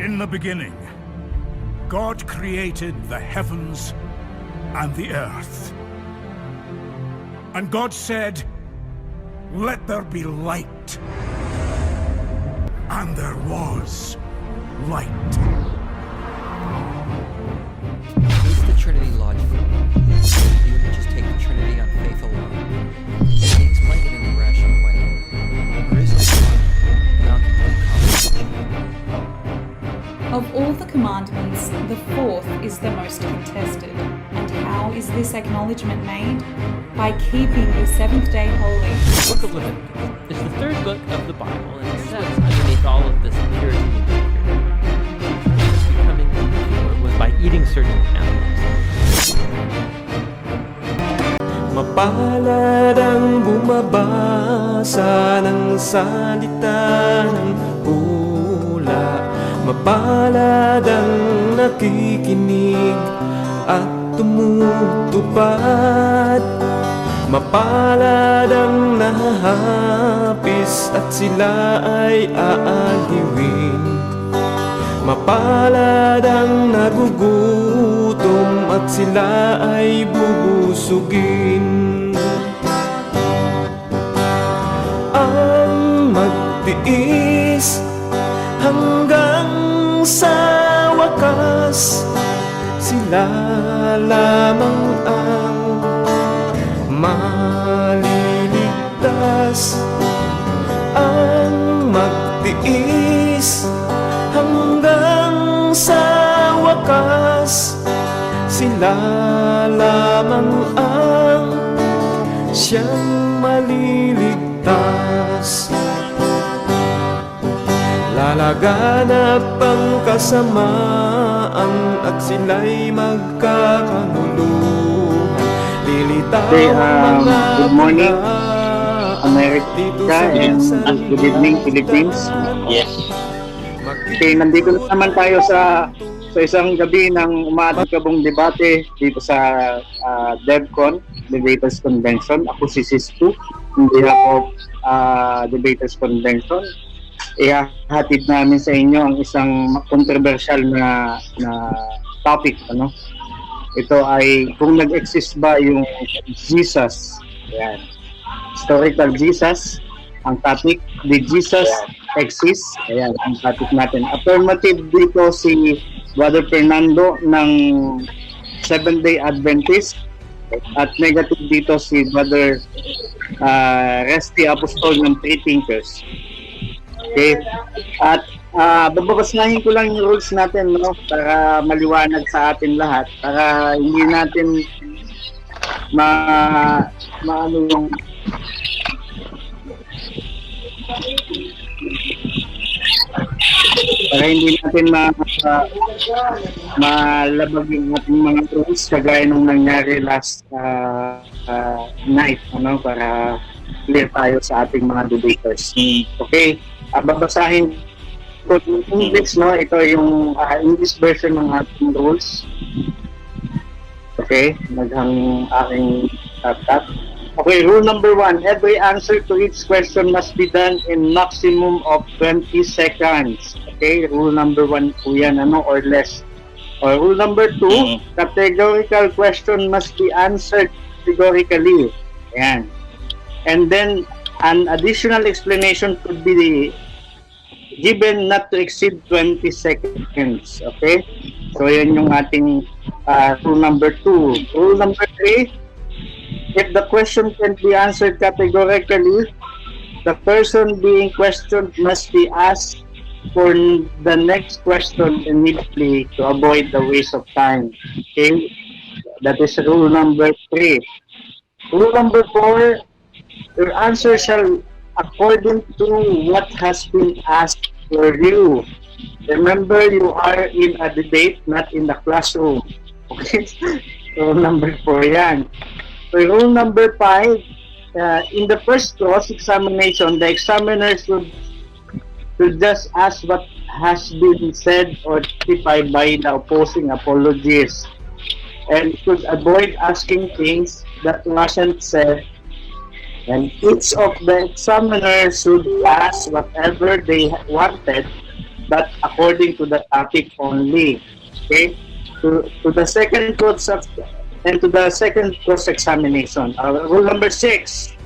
In the beginning, God created the heavens and the earth. And God said, "Let there be light." And there was light. Is the Trinity logical? Do you just take the Trinity on faith alone? Can we explain it in a rational way? Or is it beyond complete comprehension? Of all the commandments, the fourth is the most contested. And how is this acknowledgement made? By keeping the seventh day holy. The book of Leviticus is the third book of the Bible, and it says underneath all of this purity and becoming pure was by eating certain animals. Mapalad ang bumabasa ng salita ng hula. Mapalad ang nakikinig at tumutupad. Mapalad ang nahahapis at sila ay aaliwin. Mapalad ang nagugutom at sila ay bubusugin. Ang magtiis hanggang sa wakas, sila lamang ang maliligtas. Ang magtiis hanggang sa wakas, sila lamang ang siyang maliligtas. Lalaganap ang kasamaan at sila'y magkakanuluhan. Lilitaw ang mga good morning, America, and good evening, Philippines. Yes. Okay, nandito na naman tayo sa isang gabi ng umaagabong debate dito sa DevCon, Debaters Convention. Ako si Sistu, on behalf of Debaters Convention. Ihahatid namin sa inyo ang isang controversial na topic. Ito ay kung nag-exist ba yung Jesus. Ayan. Historical Jesus. Ang topic, did Jesus exist? Ayan, ang topic natin. Affirmative dito si Brother Fernando ng Seventh-day Adventist. At negative dito si Brother Resty Apostol ng Three Thinkers. Okay. At babasahin ko lang yung rules natin, no, para maliwanag sa atin lahat, para hindi natin maano yung para hindi natin malabag yung ating mga rules kagaya nung nangyari last night, para clear tayo sa ating mga debaters. Okay. Babasahin ko in English, no? Ito yung English version ng ating rules. Okay, naghang aking tap. Okay, rule number 1. Every answer to each question must be done in maximum of 20 seconds. Okay, rule number 1 po yan, or less. Or rule number 2, categorical question must be answered categorically. Ayan. And then, an additional explanation could be given not to exceed 20 seconds. Okay? So, yan yung ating rule number 2. Rule number 3, if the question can be answered categorically, the person being questioned must be asked for the next question immediately to avoid the waste of time. Okay? That is rule number 3. Rule number 4, your answer shall according to what has been asked for you. Remember, you are in a debate, not in the classroom. Okay? Rule number 4 yan. So, rule number 5, in the first cross-examination, the examiner should just ask what has been said or testified by the opposing apologists, and should avoid asking things that wasn't said. And each of the examiners should ask whatever they wanted but according to the topic only. Okay? To the second cross examination. Rule number 6.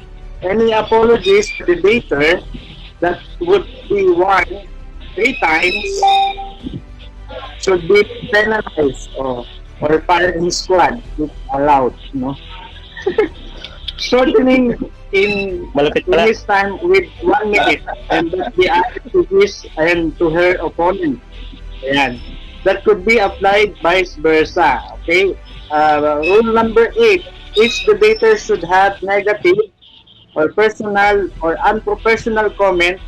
Any apologies to the debater that would be won 3 times should be penalized or firing squad if allowed, no? Shortening in his time with 1 minute and that be added to his and to her opponent. Ayan. That could be applied vice versa. Okay? Rule number 8. Each debater should have negative or personal or unprofessional comment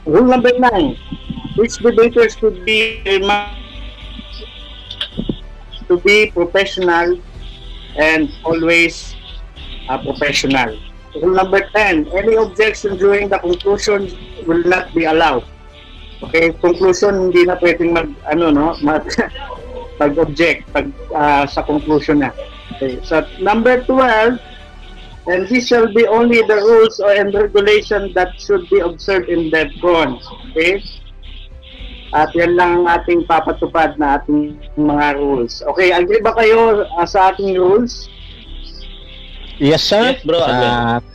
Rule number 9. Each debater should be to be professional and always professional. Rule number 10. Any objection during the conclusion will not be allowed. Okay, conclusion hindi na pwedeng mag-object sa conclusion na. Okay, so number 12, and these shall be only the rules and regulation that should be observed in DevCon. Okay? At yan lang ang ating papatupad na ating mga rules. Okay, agree ba kayo sa ating rules? Yes, sir. Yes, bro.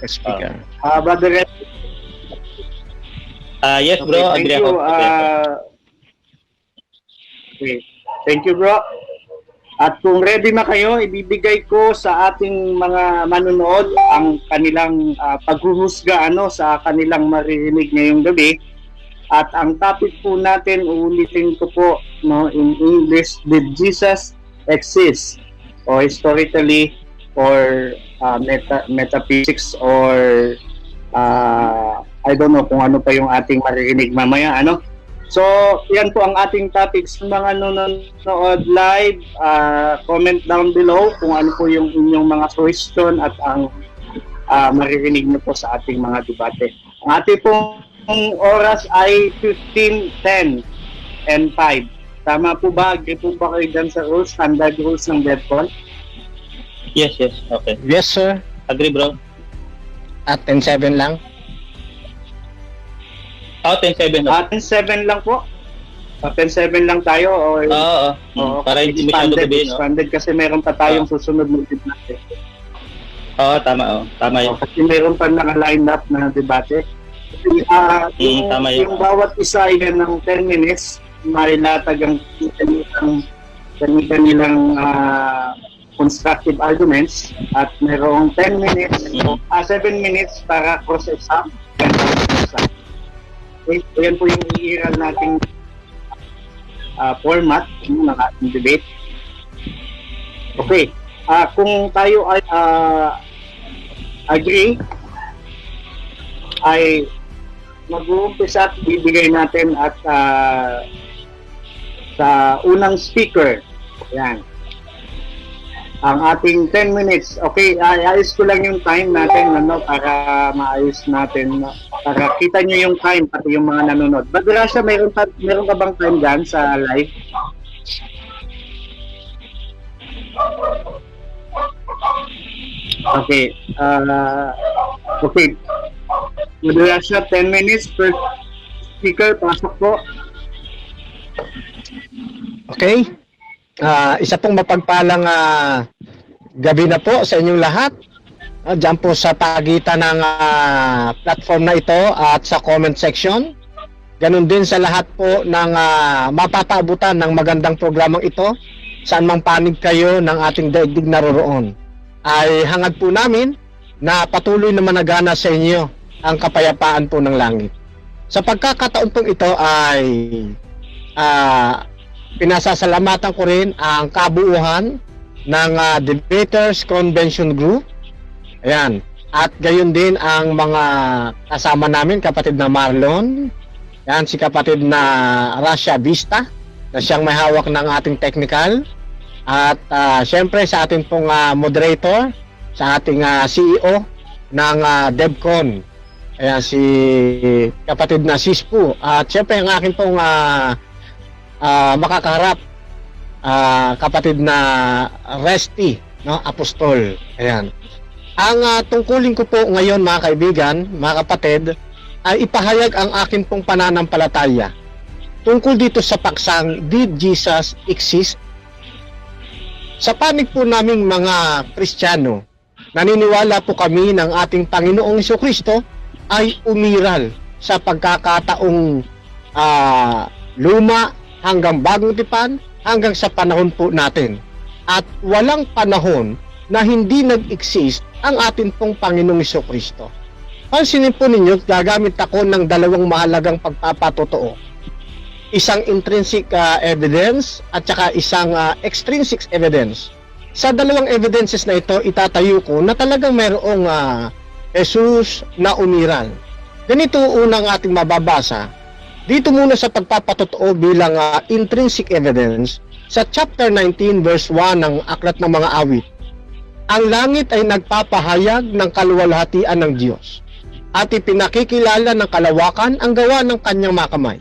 Speaker. Brother Red? Yes, bro. Okay, thank Agree you. ako. Okay. Thank you, bro. At kung ready na kayo, ibibigay ko sa ating mga manonood ang kanilang paghuhusga sa kanilang maririnig ngayong gabi. At ang topic po natin, uulitin ko po in English, did Jesus exist? O historically, or metaphysics, or I don't know kung ano pa yung ating maririnig mamaya, So, yan po ang ating topics. Mga nanonood live, comment down below kung ano po yung inyong mga question at ang maririnig nyo po sa ating mga debate. Ang ating pong oras ay 15:10 and 5. Tama po ba? Agree po ba kayo dyan sa rules, standard rules ng DevCon? Yes. Okay. Yes, sir. Agree, bro. At 10-7 lang. 10-7. 10-7 lang po. 10-7 lang tayo. Oo. Para hindi masyado gabi, no? Expanded kasi meron pa tayong susunod na debate. Oo, tama. Tama yun. Kasi meron pa naka-line up na debate. Tama yun. Yung bawat isa ay ng 10 minutes, mailatag ang kanilang constructive arguments at mayroong 10 minutes, 7 minutes para cross-exam. Okay, so yan po yung i-iral nating format ng ating debate. Okay, kung tayo ay agree, ay mag-uumpisa at bibigay natin at sa unang speaker. Yan. Ang ating 10 minutes. Okay, ayos ko lang yung time natin para maayos natin. Para kita nyo yung time pati yung mga nanonood. But Rasha, meron ka bang time dyan sa live? Okay. Okay. Rasha, 10 minutes per speaker. Pasok po. Okay. Isa pong mapagpalang gabi na po sa inyong lahat. Diyan po sa pagitan ng platform na ito at sa comment section. Ganon din sa lahat po ng mapapaabutan ng magandang programang ito. Saan mang panig kayo ng ating daigdig naroroon. Ay hangad po namin na patuloy na managana sa inyo ang kapayapaan po ng langit. Sa pagkakataon pong ito ay pinasasalamatan ko rin ang kabuuan ng Debaters Convention Group. Ayan. At gayon din ang mga kasama namin, kapatid na Marlon. Ayan, si kapatid na Rasha Vista, na siyang may hawak ng ating technical. At syempre sa ating pong moderator, sa ating CEO ng DevCon. Ayan, si kapatid na Sispu. At syempre ang aking pong makakaharap, kapatid na Resty no, apostol. Ayan. Ang tungkulin ko po ngayon mga kaibigan, mga kapatid, ay ipahayag ang akin pong pananampalataya tungkol dito sa paksang Did Jesus Exist? Sa panig po naming mga Kristiyano, naniniwala po kami ng ating Panginoong Jesucristo ay umiral sa pagkakataong luma hanggang bagong tipan hanggang sa panahon po natin. At walang panahon na hindi nag-exist ang ating pong Panginoong Jesucristo. Pansinin po ninyo, gagamit ako ng dalawang mahalagang pagpapatotoo. Isang intrinsic evidence at saka isang extrinsic evidence. Sa dalawang evidences na ito, itatayo ko na talagang mayroong Jesus na umiral. Ganito unang ating mababasa. Dito muna sa pagpapatotoo bilang intrinsic evidence sa chapter 19 verse 1 ng Aklat ng Mga Awit. Ang langit ay nagpapahayag ng kaluwalhatian ng Diyos at ipinakikilala ng kalawakan ang gawa ng kanyang makamay.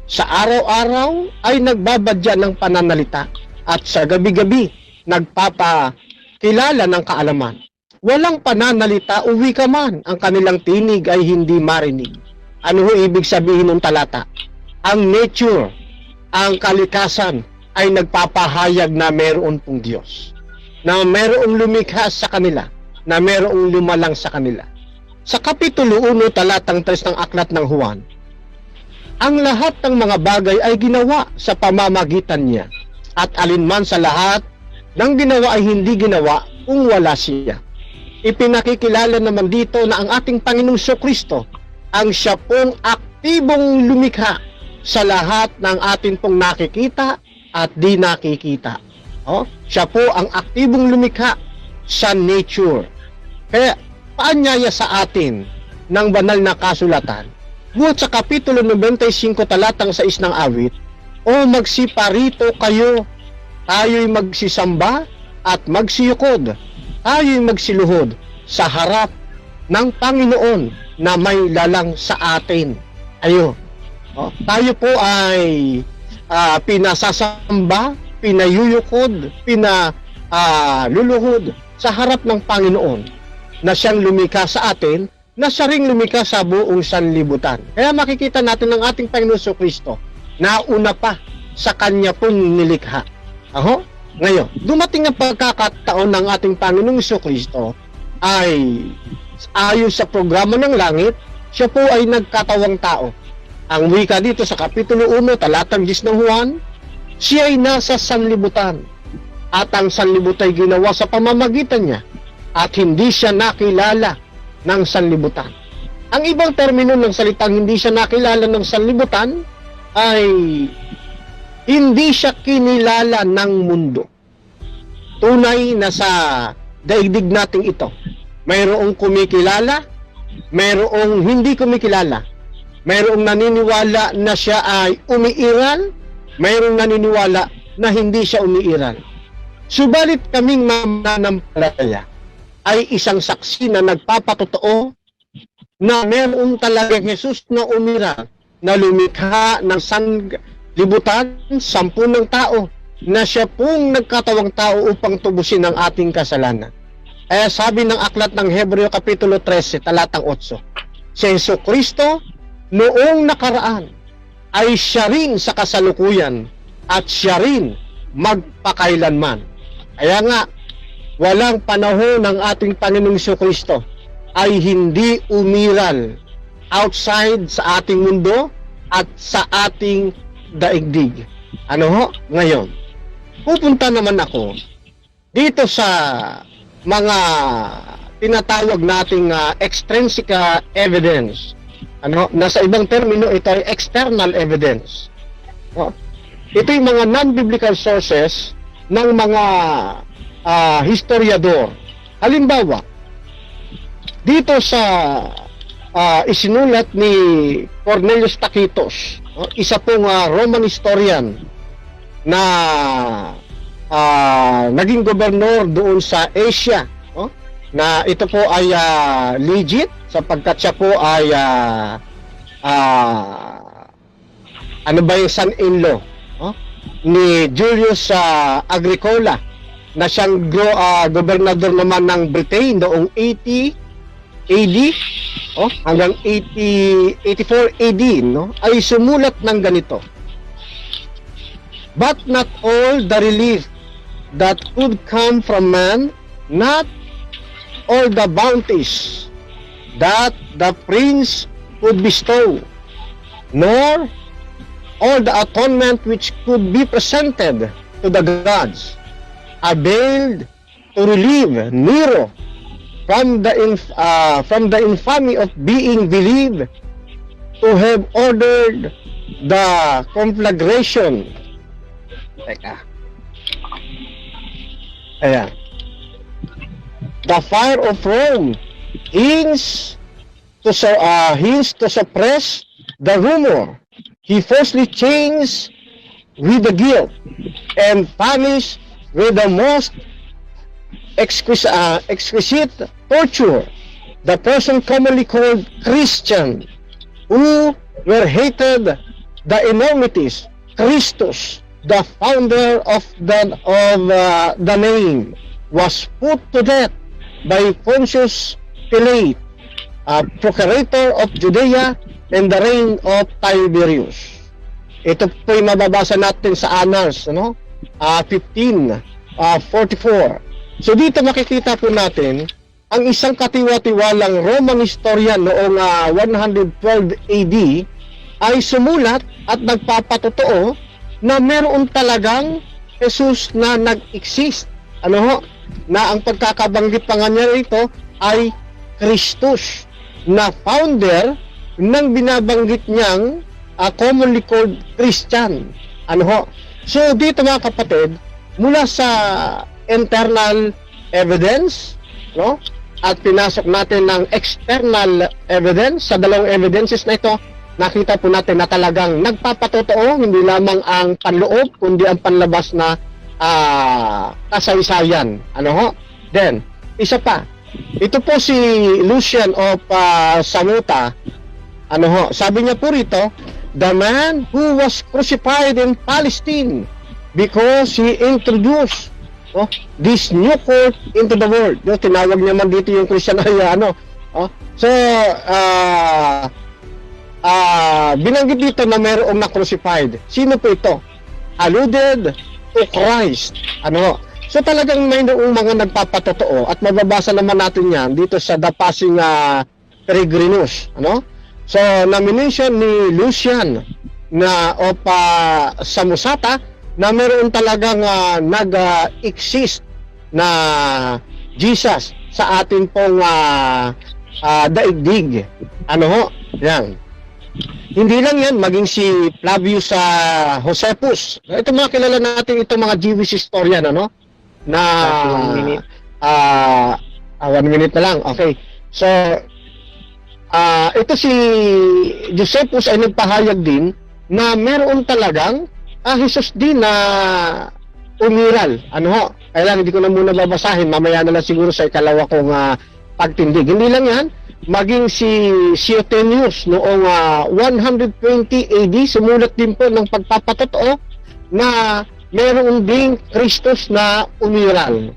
Sa araw-araw ay nagbabadya ng pananalita at sa gabi-gabi nagpapakilala ng kaalaman. Walang pananalita o wika man, ang kanilang tinig ay hindi marinig. Ano ho ibig sabihin ng talata? Ang nature, ang kalikasan ay nagpapahayag na meron pong Diyos, na merong lumikha sa kanila, na merong lumalang sa kanila. Sa Kapitulo 1, talatang 3 ng Aklat ng Juan, ang lahat ng mga bagay ay ginawa sa pamamagitan niya, at alinman sa lahat ng ginawa ay hindi ginawa kung wala siya. Ipinakikilala naman dito na ang ating Panginoong Jesucristo ang siya pong aktibong lumikha sa lahat ng atin pong nakikita at di nakikita. Siya po ang aktibong lumikha sa nature. Kaya paanyaya sa atin ng banal na kasulatan, buhat sa Kapitulo 95 talatang 6 ng awit, o magsiparito kayo, tayo'y magsisamba at magsiyukod, tayo'y magsiluhod sa harap ng Panginoon na may lalang sa atin. Tayo po ay pinasasamba, pinayuyukod, pinaluluhod sa harap ng Panginoon na siyang lumikha sa atin, na siya ring lumikha sa buong sanlibutan. Kaya makikita natin ang ating Panginoon Jesucristo na una pa sa kanya pong nilikha. Ngayon, dumating ang pagkakataon ng ating Panginoong Jesucristo ay ayon sa programa ng langit, siya po ay nagkatawang tao. Ang wika dito sa Kapitulo 1, talatang 10 ng Juan, siya ay nasa sanlibutan at ang sanlibutan ay ginawa sa pamamagitan niya at hindi siya nakilala ng sanlibutan. Ang ibang termino ng salitang hindi siya nakilala ng sanlibutan ay hindi siya kinilala ng mundo. Tunay na sa daigdig nating ito, mayroong kumikilala, mayroong hindi kumikilala, mayroong naniniwala na siya ay umiiral, mayroong naniniwala na hindi siya umiiral. Subalit kaming mananampalataya ay isang saksi na nagpapatotoo na meron talagang Jesus na umiral, na lumikha ng sanlibutan, 10 tao, na siya pong nagkatawang tao upang tubusin ang ating kasalanan. Kaya sabi ng Aklat ng Hebreo Kapitulo 13, talatang 8, si Jesucristo noong nakaraan ay siya rin sa kasalukuyan at siya rin magpakailanman. Kaya nga, walang panahon ng ating Panginoong Jesucristo ay hindi umiral outside sa ating mundo at sa ating daigdig. Ngayon, pupunta naman ako dito sa mga tinatawag nating extrinsic evidence. Nasa ibang termino, ito ay external evidence. Ito yung mga non-biblical sources ng mga historiador. Halimbawa, dito sa isinulat ni Cornelius Tacitus, isa pong Roman historian na naging gobernador doon sa Asia, na ito po ay legit sapagkat siya po ay son-in-law ni Julius Agricola, na siyang gobernador naman ng Britain noong 80 AD hanggang 84 AD, no, ay sumulat ng ganito. But not all the relief that could come from man, not all the bounties that the prince could bestow, nor all the atonement which could be presented to the gods, availed to relieve Nero from the infamy of being believed to have ordered the conflagration. Teka. Ayan. The fire of Rome hints to suppress the rumor. He falsely chains with the guilt and punish with the most exquisite torture the person commonly called Christian, who were hated the enormities. Christus, the founder of the name, was put to death by Pontius Pilate, procurator of Judea in the reign of Tiberius. Ito po'y mababasa natin sa Annals, 1544. So dito makikita po natin ang isang katiwa-tiwalang Roman historian noong 112 AD ay sumulat at nagpapatotoo na meron talagang Jesus na nag-exist. Na ang pagkakabanggit pa nga niya rito ay Christus, na founder ng binabanggit niyang commonly called Christian. So dito mga kapatid, mula sa internal evidence, at pinasok natin ng external evidence, sa dalawang evidences na ito, nakita po natin na talagang nagpapatotoo hindi lamang ang panloob kundi ang panlabas na kasaysayan. Then, isa pa, ito po si Lucian of Samuta, sabi niya po rito, the man who was crucified in Palestine because he introduced this new court into the world. Tinawag niya man dito yung Christian ay binanggit dito na mayroong na-crucified. Sino po ito? Alluded to Christ. So talagang may noong mga nagpapatotoo at mababasa naman natin yan dito sa The Passing Peregrinus. So nomination ni Lucian na of Samosata na meron talagang nag-exist na Jesus sa ating pong daigdig. Yan. Hindi lang yan, maging si Flavius Josephus. Ito mga kilala natin itong mga Jewish historian, na 1 minute na lang. Okay. So, ito si Josephus ay nagpahayag din na meron talagang Jesus din na umiral. Kailangan hindi ko na muna babasahin. Mamaya na lang siguro sa ikalawa kong pagtindig. Hindi lang yan. Maging si Euthymius noong 120 AD, sumulat din po ng pagpapatotoo na meron ding Christus na umiral.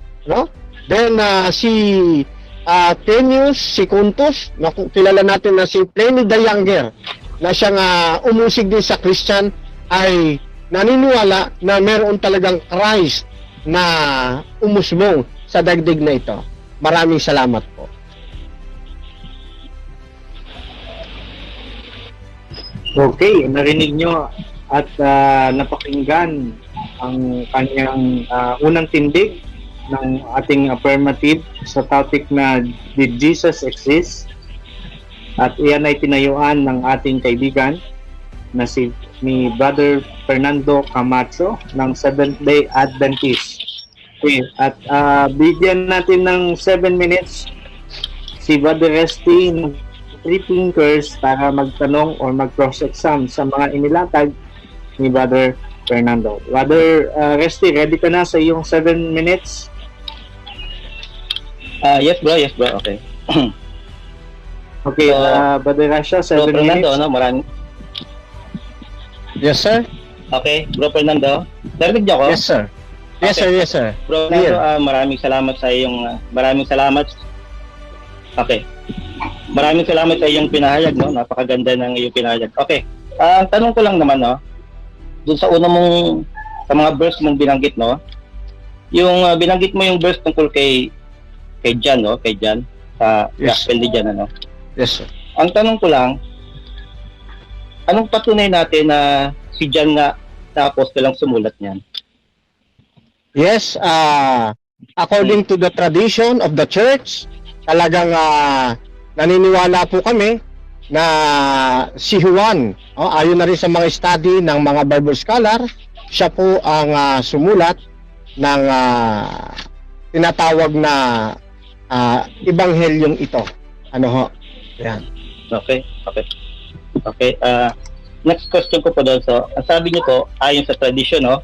Then si Tenius, si Quintus, kilala natin na si Pliny the Younger, na siyang umusig din sa Christian, ay naniniwala na meron talagang Christ na umusbong sa daigdig na ito. Maraming salamat po. Okay, narinig nyo at napakinggan ang kanyang unang tindig ng ating affirmative sa topic na Did Jesus Exist? At iyan ay tinayuan ng ating kaibigan na ni Brother Fernando Camacho ng Seventh-day Adventist. Okay, at bigyan natin ng 7 minutes si Brother Resty ng 3 thinkers para magtanong or mag-cross-exam sa mga inilatag ni Brother Fernando. Brother Resty, ready ka na sa iyong 7 minutes? Yes bro, okay. Okay, Brother Rasha, 7 minutes. Fernando, maraming. Yes, sir. Okay, bro Fernando. Narinig niyo ako? Yes, sir. Yes, sir. Yes, sir. Bro, Clear. maraming salamat sa iyong maraming salamat. Okay. Maraming salamat sa iyong pinahayag, no? Napakaganda ng iyong pinahayag. Okay. Ang tanong ko lang naman, no? Doon sa una mong sa mga verse mong binanggit, no? Yung binanggit mo yung verse tungkol kay John, no? Kay John sa Yes. Gospel ni John, ano? Yes, sir. Ang tanong ko lang, anong patunay natin na si John nga na apostol ang sumulat niyan? Yes, according to the tradition of the church, talagang naniniwala po kami na si Juan, ayon na rin sa mga study ng mga Bible scholar, siya po ang sumulat ng tinatawag na ebanghelyong ito. Ano ho? Yan. Okay. Next question ko po doon. So, ang sabi niyo po, ayon sa tradition, no?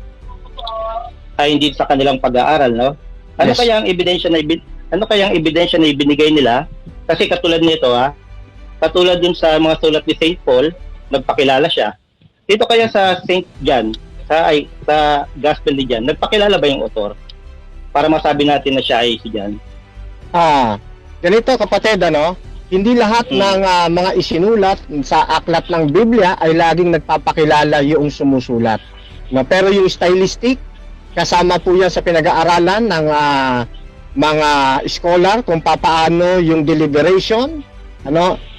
Ay hindi sa kanilang pag-aaral, no? Ano Yes. kaya ang ebidensya na ibinigay nila? Kasi katulad nito, katulad dun sa mga sulat ni Saint Paul, nagpakilala siya. Dito kaya sa Saint John, sa Gospel ni John, nagpakilala ba yung author? Para masabi natin na siya ay si John. Ganito kapatid, hindi lahat ng mga isinulat sa aklat ng Biblia ay laging nagpapakilala yung sumusulat. No, pero yung stylistic, kasama po yan sa pinag-aaralan ng mga scholar kung papaano yung deliberation.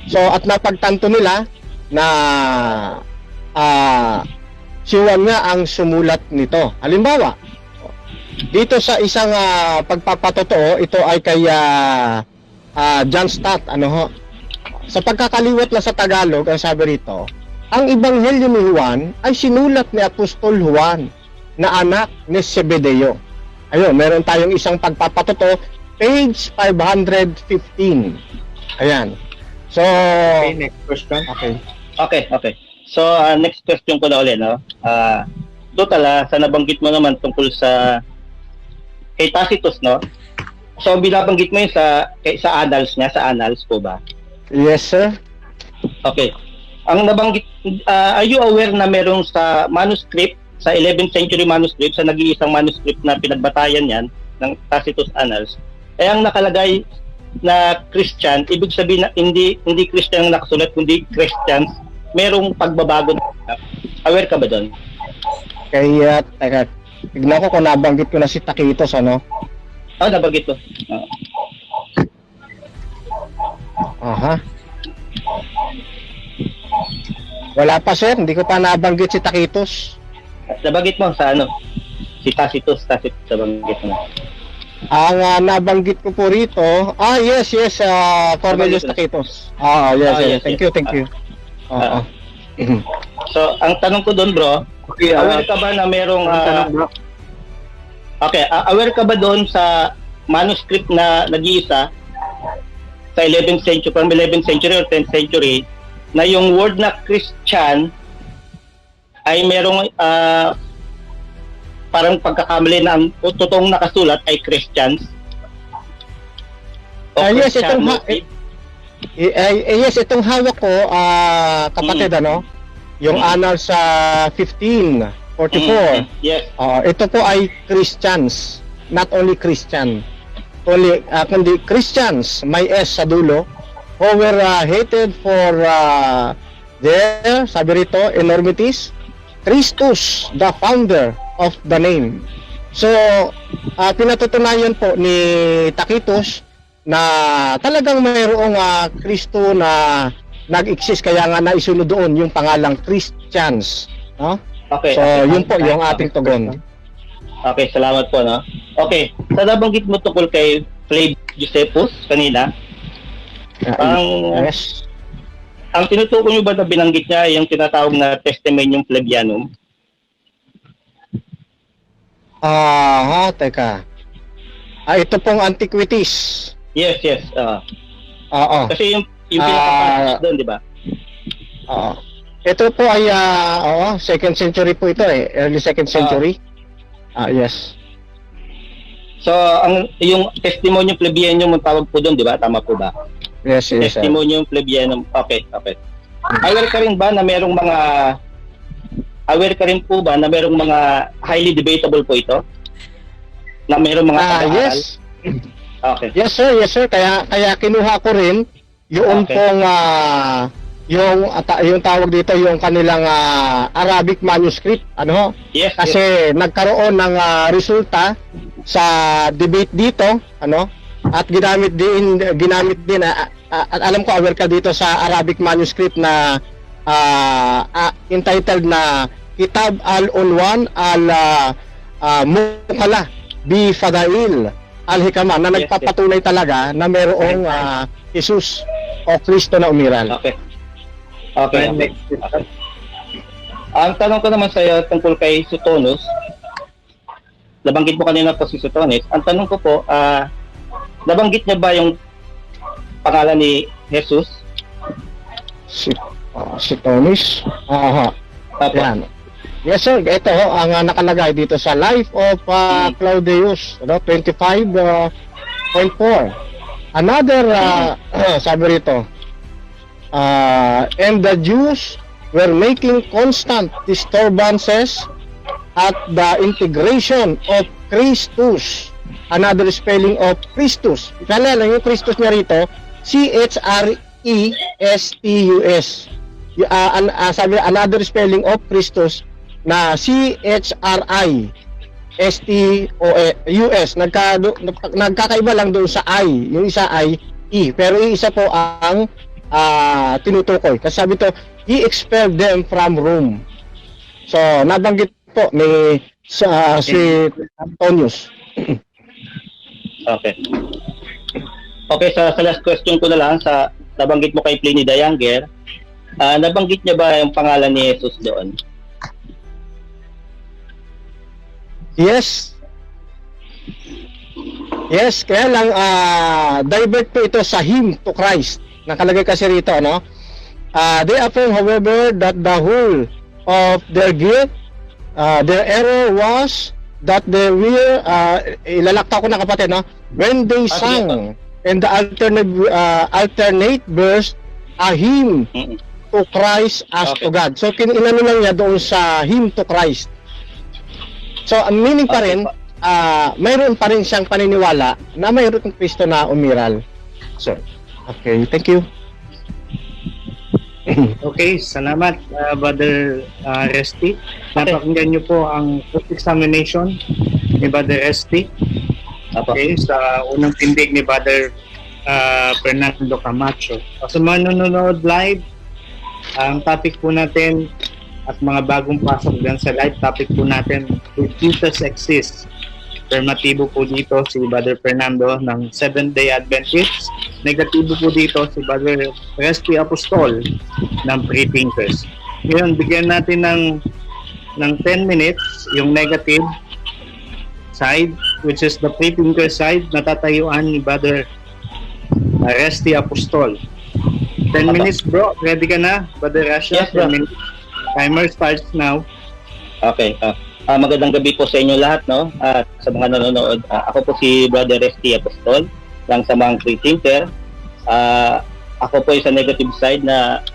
So, at napagtanto nila na si Juan nga ang sumulat nito. Halimbawa, dito sa isang pagpapatotoo, ito ay kay John Stott, sa pagkakaliwat na sa Tagalog, ang sabi rito, ang Ebanghelyo ni Juan ay sinulat ni Apostol Juan na anak ni Zebedeo. Ayun, meron tayong isang pagpapatotoo, page 515. Ayan. So, Okay, next question. Okay. So, next question ko na ulit, no? Total, sa nabanggit mo naman tungkol sa kay Tacitus, no? So, binabanggit mo yun sa annals niya, sa annals po ba? yes sir. Okay. Ang nabanggit, are you aware na merong sa manuscript, sa 11th century manuscript, sa nag-iisang manuscript na pinagbatayan yan, ng Tacitus Annals, ay ang nakalagay na Christian, ibig sabihin na hindi Christian ang nakasulat, kundi Christians, merong pagbabago. Aware ka ba doon? Kaya, teka, tignan ko kung nabanggit ko na si Tacitus, Nabanggit ko. Aha. Wala pa sir, hindi ko pa nabanggit si Tacitus. Nabanggit mo sa si Tacitus nabanggit mo. Ang nabanggit ko po rito, yes, Cornelius Tacitus. Yes. Thank you. Oo. So, ang tanong ko doon, bro, Okay, aware ka ba na merong aware ka ba doon sa manuscript na nag-iisa sa 11th century, from 11th century or 10th century, na yung word na Christian ay merong parang pagkakamali na ang totoong nakasulat ay Christians? O Yes, Christianity? yes, itong hawak ko, kapatid, yung annals sa 1544. Yes. Ito po ay Christians, not only Christian, kundi Christians, may S sa dulo, who were hated for their, sabi rito, enormities, Christus, the founder of the name. So, pinatutunayan po ni Tacitus na talagang mayroong Kristo na nag-exist, kaya nga naisunod doon yung pangalang Christians. Okay. So, yun po yung ating tugon. Okay, salamat po, no? Okay, sa nabanggit mo tungkol kay Flavius Josephus kanina, Yes. ang tinutukoy nyo ba na binanggit niya yung tinatawag na Testamentium Flavianum? Teka. Ito pong antiquities. Yes. Oo. Kasi yung pinaka-passage doon, di ba? Oo. Ito po ay, second century po ito early second century. Yes. So, yung Testimonium Flavianum ang tawag po doon, di ba? Tama po ba? Yes. Testimonium Flavianum. Okay. Aware ka rin po ba na merong mga highly debatable po ito? Na mayroong mga pag-aaral? Yes. Okay. Yes sir. Kaya kinuha ko rin yung Okay. pong yung tawag dito yung kanilang Arabic manuscript, ano? Yes, yes. Kasi nagkaroon ng resulta sa debate dito, ano? At ginamit din at alam ko aware ka dito sa Arabic manuscript na entitled na Kitab al-Unwan al-Mukalla bi Fadail al-Hikama na Yes, nagpapatunay talaga na mayroong Jesus o Kristo na umiral. Okay. Okay. Ang tanong ko naman sa iyo tungkol kay Suetonius, nabanggit mo kanina po si Suetonius. Ang tanong ko po, nabanggit niya ba yung pangalan ni Jesus? Si Tonis. Aha. Apo. Yan. Yes sir, ito ang nakalagay dito sa Life of Claudius, 25.4. Another sabi rito, and the Jews were making constant disturbances at the integration of Christus. Another spelling of Christus. Kaya lang yung Christus niya rito, C-H-R-E-S-T-U-S. Sabi another spelling of Christus na C-H-R-I-S-T-O-U-S. Nagkakaiba lang doon sa I. Yung isa ay E. Pero yung isa po ang tinutukoy. Kasi sabi to, he expelled them from Rome. So, nabanggit po ni si Antonius. Okay. Okay, sa last question ko na lang, sa nabanggit mo kay Pliny the Younger, nabanggit niya ba yung pangalan ni Jesus doon? Yes. Yes, kaya lang divert po ito sa hymn to Christ. Nakalagay kasi rito, no? They affirm, however, that the whole of their guilt, their error was that they were, ilalakta ko na kapatid, no? When they sang in the alternate verse, a hymn to Christ as to God. So, inano lang niya doon sa hymn to Christ. So, ang meaning pa rin, mayroon pa rin siyang paniniwala na mayroon ng Kristo na umiral. So, okay, thank you. Okay, salamat Brother Resty. Napakinggan niyo po ang examination ni Brother Resty. Okay, sa unang tindig ni Brother Fernando Camacho. Sa mga nanonood live, ang topic po natin at mga bagong pasok dyan sa live topic po natin, if Jesus exists. Affirmatibo po dito si Brother Fernando ng Seventh-day Adventist. Negatibo po dito si Brother Resty Apostol ng Free Thinkers. Ngayon, bigyan natin ng 10 minutes yung negative side, which is the Free Thinkers side, natatayuan ni Brother Resty Apostol. 10 minutes bro, ready ka na? Brother Rasha, Yes, bro. 10 minutes. Timer starts now. Okay. Magandang gabi po sa inyo lahat, no? At sa mga nanonood, ako po si Brother Resty Apostol ng Samang Free Thinker. Ako po ay sa negative side na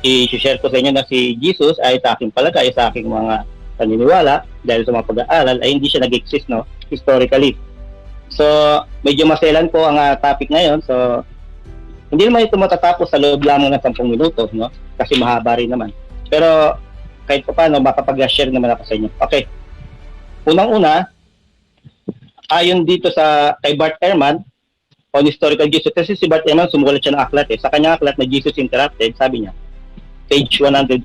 i-share ko sa inyo na si Jesus ay sa aking palagay, sa aking mga paniniwala, dahil sa mga pag-aaral, ay hindi siya nag-exist, no? Historically. So, medyo maselan po ang topic ngayon. So, hindi naman ito matatapos sa loob lamang ng 10 minuto, no? Kasi mahaba rin naman. Pero, kahit pa paano, makapag-share naman ako sa inyo. Okay. Unang-una, ayon dito kay Bart Ehrman, on historical Jesus, kasi si Bart Ehrman sumulat siya ng aklat. Sa kanyang aklat na Jesus Interrupted, sabi niya, page 148,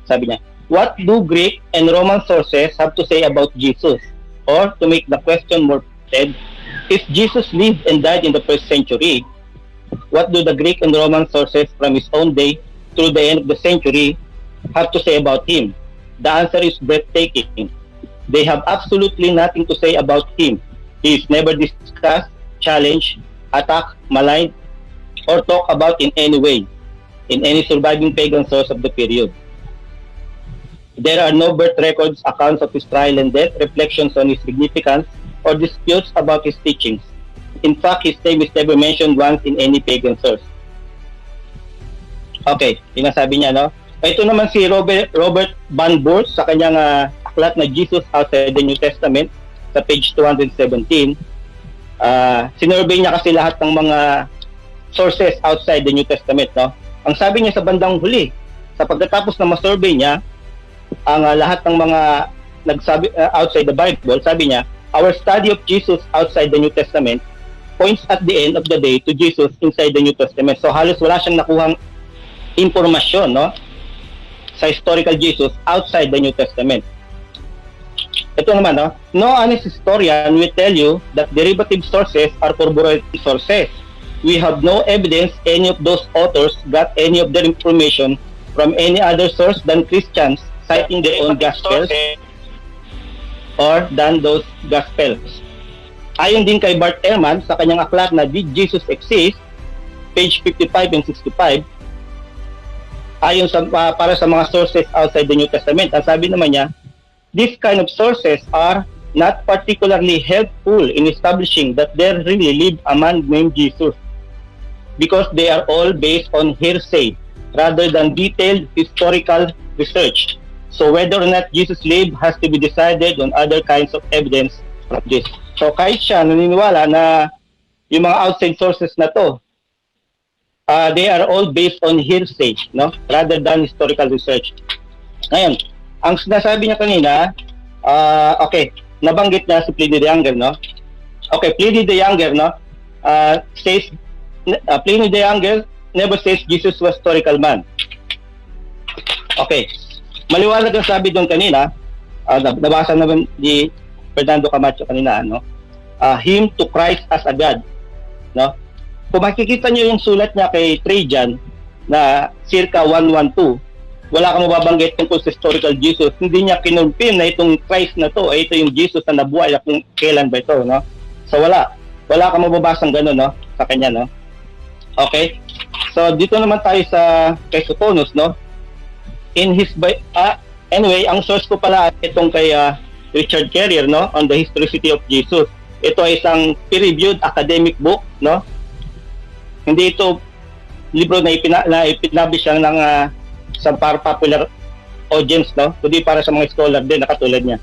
sabi niya, what do Greek and Roman sources have to say about Jesus? Or, to make the question more pointed, if Jesus lived and died in the 1st century, what do the Greek and Roman sources from his own day through the end of the century have to say about him? The answer is breathtaking. They have absolutely nothing to say about him. He is never discussed, challenged, attacked, maligned, or talked about in any way in any surviving pagan source of the period. There are no birth records, accounts of his trial and death, reflections on his significance, or disputes about his teachings. In fact, his name is never mentioned once in any pagan source. Okay, sinasabi niya, no? Ito naman si Robert Van Boort sa kanyang aklat na Jesus Outside the New Testament. sa page 217. Sinurvey niya kasi lahat ng mga sources outside the New Testament, no? Ang sabi niya sa bandang huli, sa pagkatapos na ma-survey niya ang lahat ng mga nagsabi outside the Bible, sabi niya, our study of Jesus outside the New Testament points at the end of the day to Jesus inside the New Testament. So halos wala siyang nakuhang impormasyon, no, sa historical Jesus outside the New Testament. Ito naman, no honest historian will tell you that derivative sources are corroborated sources. We have no evidence any of those authors got any of their information from any other source than Christians citing their own Gospels or than those Gospels. Ayon din kay Bart Ehrman sa kanyang aklat na Did Jesus Exist? Page 55 and 65, ayon sa, para sa mga sources outside the New Testament, ang sabi naman niya, these kind of sources are not particularly helpful in establishing that there really lived a man named Jesus because they are all based on hearsay rather than detailed historical research. So whether or not Jesus lived has to be decided on other kinds of evidence from this. So kahit siya naniniwala na yung mga outside sources na to, they are all based on hearsay, no, rather than historical research. Ngayon, ang sinasabi niya kanina, okay, nabanggit na si Pliny the Younger, no? Okay, Pliny the Younger, no, says, Pliny the Younger never says Jesus was historical man. Okay, maliwanag ang sabi doon kanina, nabasa naman ni Fernando Camacho kanina, no? Him to Christ as a God, no? Kung makikita niyo yung sulat niya kay Trajan na circa 112, wala kang mababanggit tungkol sa historical Jesus. Hindi niya kinonfirm na itong Christ na to ay ito yung Jesus na nabuhay at kung kailan ba ito, no? So wala kang mababasang gano'n, no, sa kanya, no? Okay, so dito naman tayo sa kay Sotonus, no? In his anyway, ang source ko pala itong kay Richard Carrier, no, on the historicity of Jesus. Ito ay isang peer-reviewed academic book, no? Hindi ito libro na ipinabish lang ng sa popular audience, no? Kundi para sa mga scholar din na katulad niya.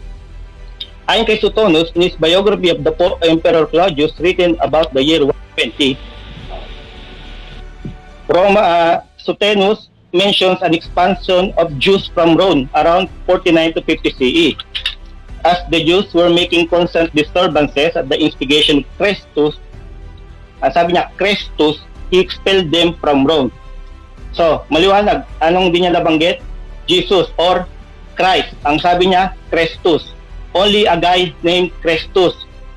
Ayon kay Suetonius, in his biography of the Emperor Claudius written about the year 120, Suetonius mentions an expansion of Jews from Rome around 49 to 50 CE. As the Jews were making constant disturbances at the instigation of Chrestus, sabi niya, Chrestus, he expelled them from Rome. So, maliwanag, anong di niya nabanggit? Jesus or Christ. Ang sabi niya, Chrestus. Only a guy named Chrestus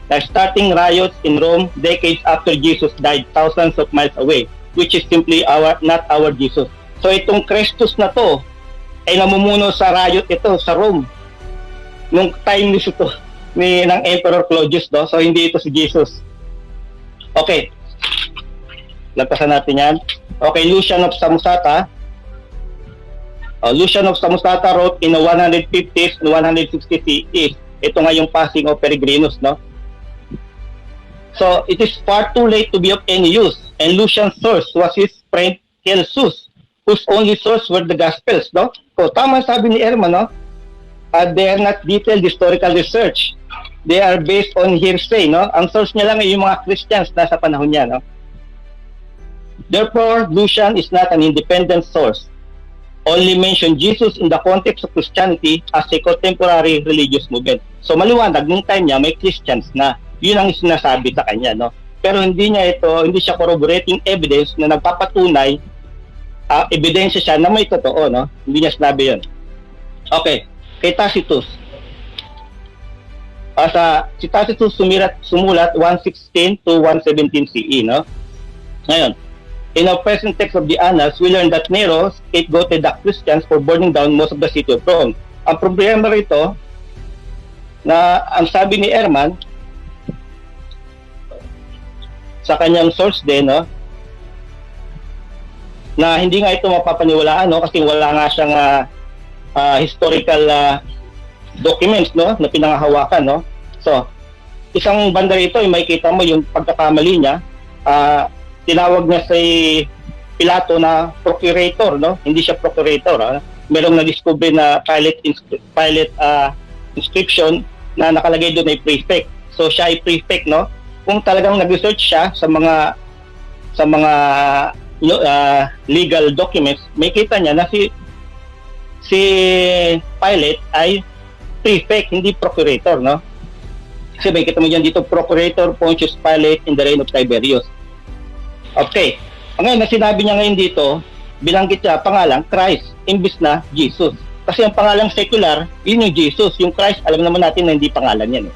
na starting riots in Rome decades after Jesus died thousands of miles away, which is simply not our Jesus. So, itong Chrestus na to ay namumuno sa riot ito sa Rome nung time ng Emperor Claudius, no? So hindi ito si Jesus. Okay, lagpasan natin yan. Okay, Lucian of Samosata. Lucian of Samosata wrote in the 150s and 160s CE. Ito nga yung passing of Peregrinus, no? So it is far too late to be of any use, and Lucian's source was his friend Celsus, whose only source were the Gospels, no? So tama sabi ni Ehrman, no? They are not detailed historical research. They are based on hearsay, no? Ang source niya lang ay yung mga Christians na sa panahon niya, no? Therefore, Lucian is not an independent source. Only mention Jesus in the context of Christianity as a contemporary religious movement. So maliwanag, nung time niya may Christians na. Yun ang sinasabi sa kanya, no? Pero hindi siya corroborating evidence na nagpapatunay, ebidensya siya na may totoo, no? Hindi niya sinabi yun. Okay. Kay Tacitus. Si Tacitus sumulat 116 to 117 CE, no? Ngayon, in our present text of the Annals, we learn that Nero scapegoated the Christians for burning down most of the city of Rome. Ang problema rito, na ang sabi ni Ehrman, sa kanyang source din, no, na hindi nga ito mapapaniwalaan, no, kasi wala nga siyang historical documents, no, na pinangahawakan, no. So, isang banda rito, may kita mo yung pagkakamali niya. Tinawag niya si Pilato na procurator, no. Hindi siya procurator, Merong na-discover na pilot inscription na nakalagay doon ay prefect. So siya ay prefect, no? Kung talagang nag-research siya sa mga legal documents, may kita niya na si Pilate ay prefect, hindi procurator, no? Kasi may kita mo dyan dito, Procurator Pontius Pilate in the reign of Tiberius. Okay. Ngayon, na sinabi niya ngayon dito, binanggit niya pangalang Christ, imbis na Jesus. Kasi ang pangalang secular, yun yung Jesus. Yung Christ, alam naman natin na hindi pangalan yan.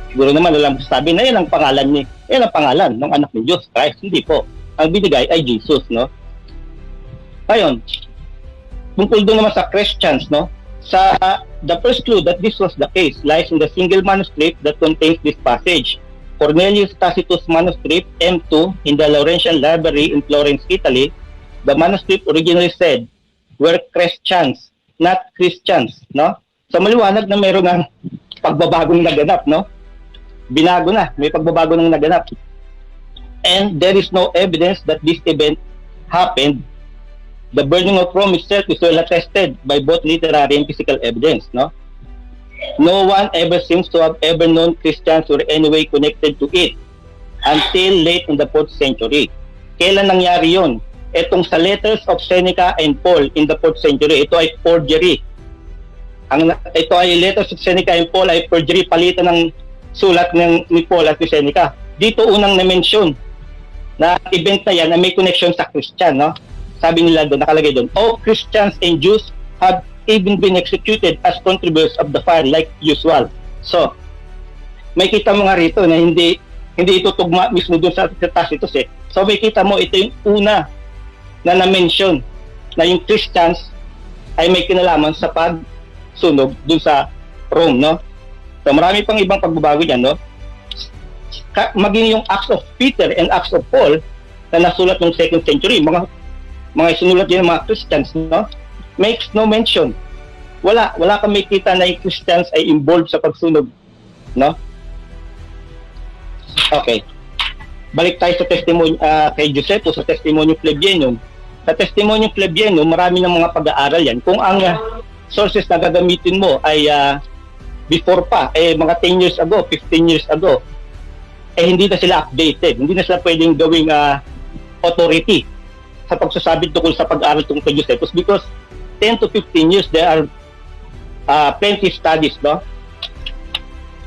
Siguro naman alam sabi na yan ang pangalan niya. Yan ang pangalan ng anak ni Diyos, Christ. Hindi po. Ang binigay ay Jesus, no? Ngayon, tungkol doon naman sa Christians, no? The first clue that this was the case lies in the single manuscript that contains this passage. Cornelius Tacitus manuscript M2 in the Laurentian Library in Florence, Italy. The manuscript originally said, "We're Christians, not Christians," no? So maliwanag na mayroong ng pagbabagong naganap, no? Binago na, may pagbabago nang naganap. And there is no evidence that this event happened. The burning of Rome itself is well attested by both literary and physical evidence, no? No one ever seems to have ever known Christians were any way connected to it until late in the 4th century. Kailan nangyari yun? Itong sa letters of Seneca and Paul in the 4th century, ito ay forgery. Ito ay letters of Seneca and Paul ay forgery, palitan ng sulat ni Paul at ni Seneca. Dito unang na-mention na event na yan na may connection sa Christian, no? Sabi nila doon, nakalagay doon, all Christians and Jews have even been executed as contributors of the fire like usual. So, may kita mo nga rito na hindi ito tugma mismo doon sa Tacitus eh. So, may kita mo, ito yung una na na-mention na yung Christians ay may kinalaman sa pagsunog doon sa Rome, no? So, marami pang ibang pagbabago dyan, no? Maging yung Acts of Peter and Acts of Paul na nasulat ng 2nd century, mga sinulat din ng mga Christians, no? Makes no mention. Wala kang may kita na yung Christians ay involved sa pagsunog, no? Okay. Balik tayo sa testimony kay Josephus, sa testimony Plebeianum. Sa testimony Plebeianum, marami ng mga pag-aaral yan. Kung ang sources na gagamitin mo ay before pa, mga 10 years ago, 15 years ago, hindi na sila updated. Hindi na sila pwedeng gawing authority sa pagsasabi tungkol sa pag-aaral tungkol kay Josephus because 10 to 15 years there are plenty studies, no?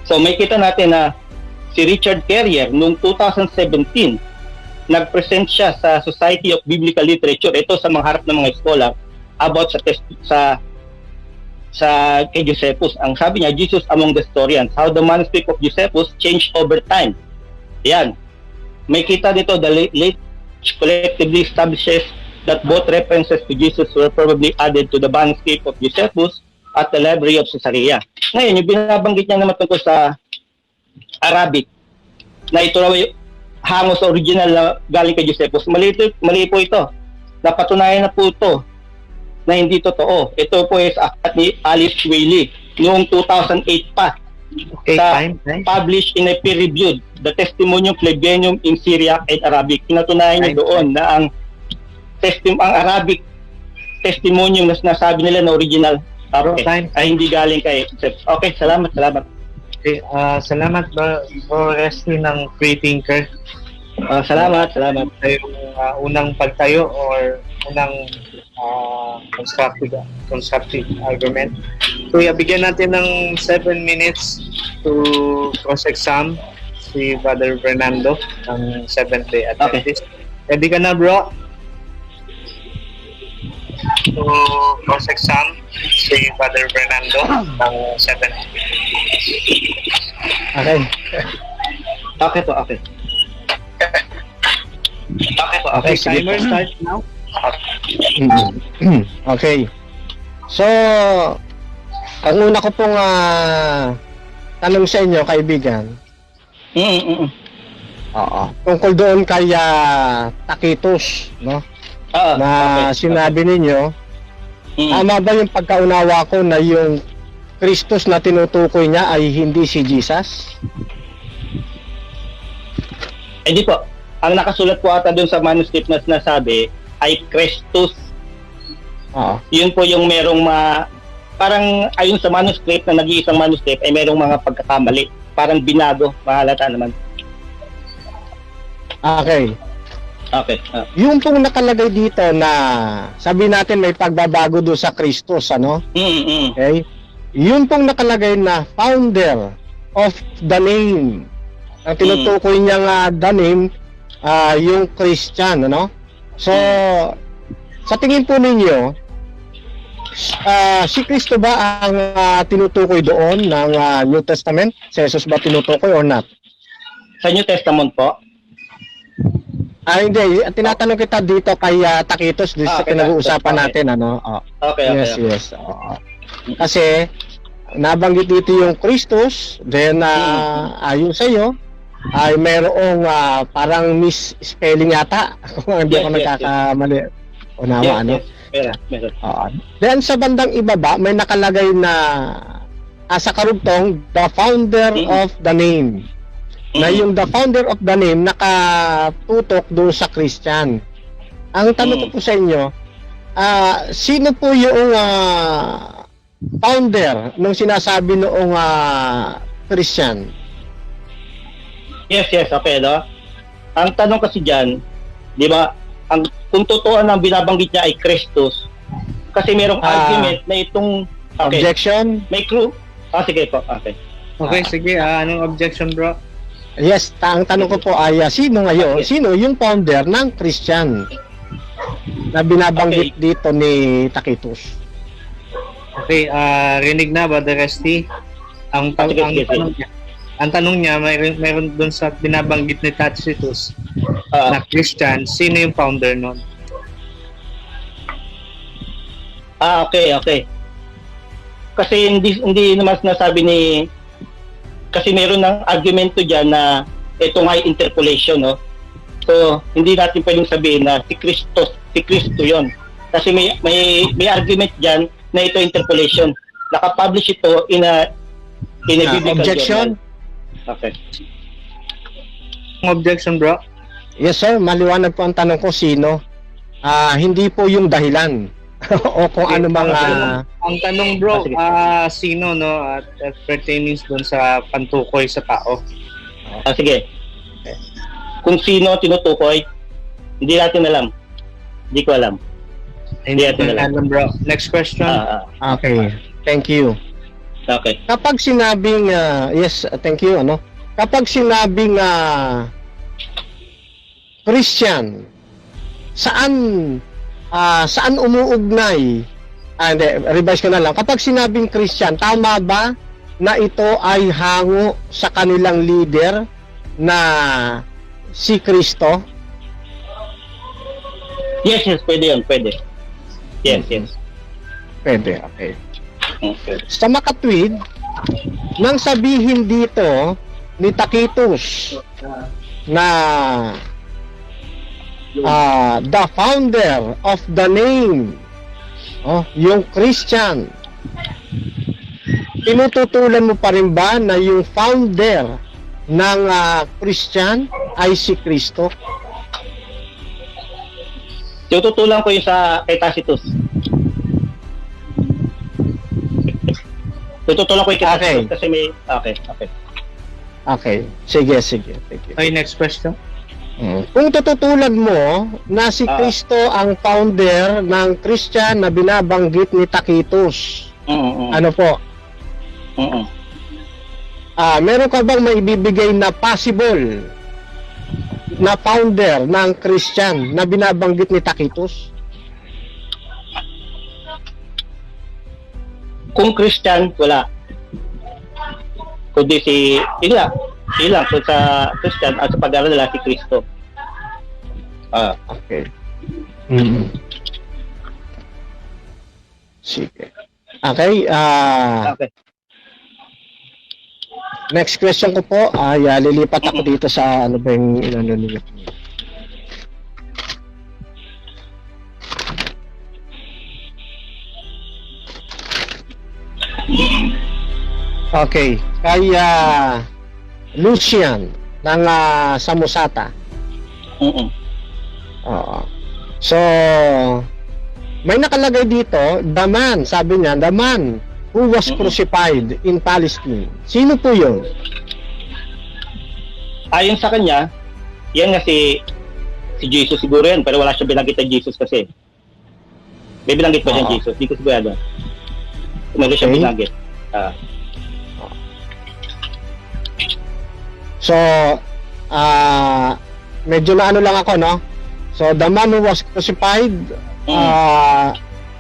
So may kita natin na si Richard Carrier noong 2017 nag-present siya sa Society of Biblical Literature, ito sa mga harap ng mga scholar, about sa kay Josephus. Ang sabi niya, Jesus among the historians, how the manuscript of Josephus changed over time. Yan. May kita dito, the late collectively establishes that both references to Jesus were probably added to the manuscript of Josephus at the library of Caesarea. Ngayon, yung binabanggit niya naman tungkol sa Arabic, na ito raw hango sa original na galing kay Josephus, mali po ito. Napatunayan na po ito na hindi totoo. Ito po is aklat ni Alice Whaley noong 2008 pa. Okay, time. Published in a peer-reviewed The Testimonium Plebeianum in Syriac and Arabic. Pinatunayan niya doon na ang Arabic testimonium na sinasabi nila na original ay hindi galing kay Josephus. Okay, salamat. Okay, salamat for rescue ng free thinker. Salamat. Yung unang pagtayo or unang constructive argument. So, bigyan natin ng 7 minutes to cross-exam si Father Fernando ng Seventh-day Adventist. Okay. Ready ka na, bro? To cross-exam si Father Fernando ng Seventh-day. Okay. Okay po. Okay, timer start now. Okay. So, ang una ko pong tanong sa inyo, kaibigan. Oo. Tungkol doon kay Tacitus, no? Na sinabi ninyo, tama ba yung pagkaunawa ko na yung Kristus na tinutukoy niya ay hindi si Jesus? Hindi po. Ang nakasulat po ata doon sa manuscript na sinasabi ay Christus. Yun po yung merong parang ayon sa manuscript na nag-iisang manuscript ay merong mga pagkakamali. Parang binago, mahalata naman. Okay. Okay. Yung pong nakalagay dito na sabi natin may pagbabago doon sa Kristus, ano? Okay? Yung pong nakalagay na founder of the name. Ang tinutukoy niya nga the name, yung Christian, ano? So, sa tingin po ninyo, si Kristo ba ang tinutukoy doon ng New Testament? Si Jesus ba tinutukoy or not? Sa New Testament po? Hindi. Tinatanong kita dito kay Tacitus, dito sa pinag-uusapan natin, ano? Okay. Yes. Oo. Kasi, nabanggit dito yung Christus, then ayon sa iyo, ay merong parang misspelling yata, kung hindi ako nagkakamali. Unawa, ano? Meron. Then sa bandang ibaba may nakalagay na sa karugtong the founder of the name. Na yung the founder of the name nakatutok doon sa Christian. Ang tanong ko po sa inyo, sino po yung founder nung sinasabi noong Christian? Yes, okay, no? Ang tanong kasi diyan, 'di ba? Kung totoo ang binabanggit niya ay Kristus, kasi merong argument na itong objection? May clue? Sige po. Okay. Okay, sige. Anong objection, bro? Yes, ang tanong ko po ay sino ngayon? Sino yung founder ng Christian na binabanggit dito ni Tacitus? Okay, rinig na ba, the Resty? Ang tanong niya, mayroon doon sa binabanggit ni Tacitus na Christian, sino yung founder nun? Okay. Kasi hindi naman sinasabi ni, kasi meron ng argumento diyan na ito nga ay interpolation, no? So, hindi natin pwedeng sabihin na si Kristo 'yon. Kasi may argument diyan na ito interpolation. Naka-publish ito in a biblical objection? Journal. Okay. Objection, bro? Yes, sir. Maliwanag po ang tanong ko, sino? Hindi po yung dahilan. O kung ano mga... Ang tanong, bro, sino, no? At pertaining doon sa pantukoy sa tao. Sige. Kung sino tinutukoy, hindi natin alam. Hindi ko alam. Hindi natin alam, bro. Next question. Okay. Thank you. Okay. Kapag sinabing... yes, thank you. Ano? Kapag sinabing... Christian, saan umuugnay? Hindi, revise ko na lang. Kapag sinabing Christian, tama ba na ito ay hango sa kanilang leader na si Kristo? Yes, pwede yun, pwede. Yes. Pwede, okay. Sa makatwid, nang sabihin dito ni Tacitus na the founder of the name, yung Christian, tinututulan mo pa rin ba na yung founder ng Christian ay si Kristo? Tututulan ko yung kay Tacitus. Tututulan ko yung kay Tacitus kasi may... Okay. Sige. Okay, next question. Kung tututulan mo na si Kristo ang founder ng Christian na binabanggit ni Tacitus, ano po? Meron ka bang maibibigay na possible na founder ng Christian na binabanggit ni Tacitus? Kung Christian, wala. Kundi ilang sa Christian at sa pag-aaral si Kristo. Okay. Sige. Okay. Okay. Next question ko po, lilipat ako dito sa ano ba yung inano nila. Okay, kaya Lucian ng Samosata. Oo. So, may nakalagay dito, the man, sabi niya, the man who was crucified in Palestine. Sino po yun? Ayon sa kanya, yan nga si Jesus siguro yan, pero wala siya binanggit na Jesus kasi. May binanggit ba siyang Oo. Jesus? Di ko sigurado. Meron siyang Okay. binanggit. So, medyo na ano lang ako, no? So, the man who was crucified,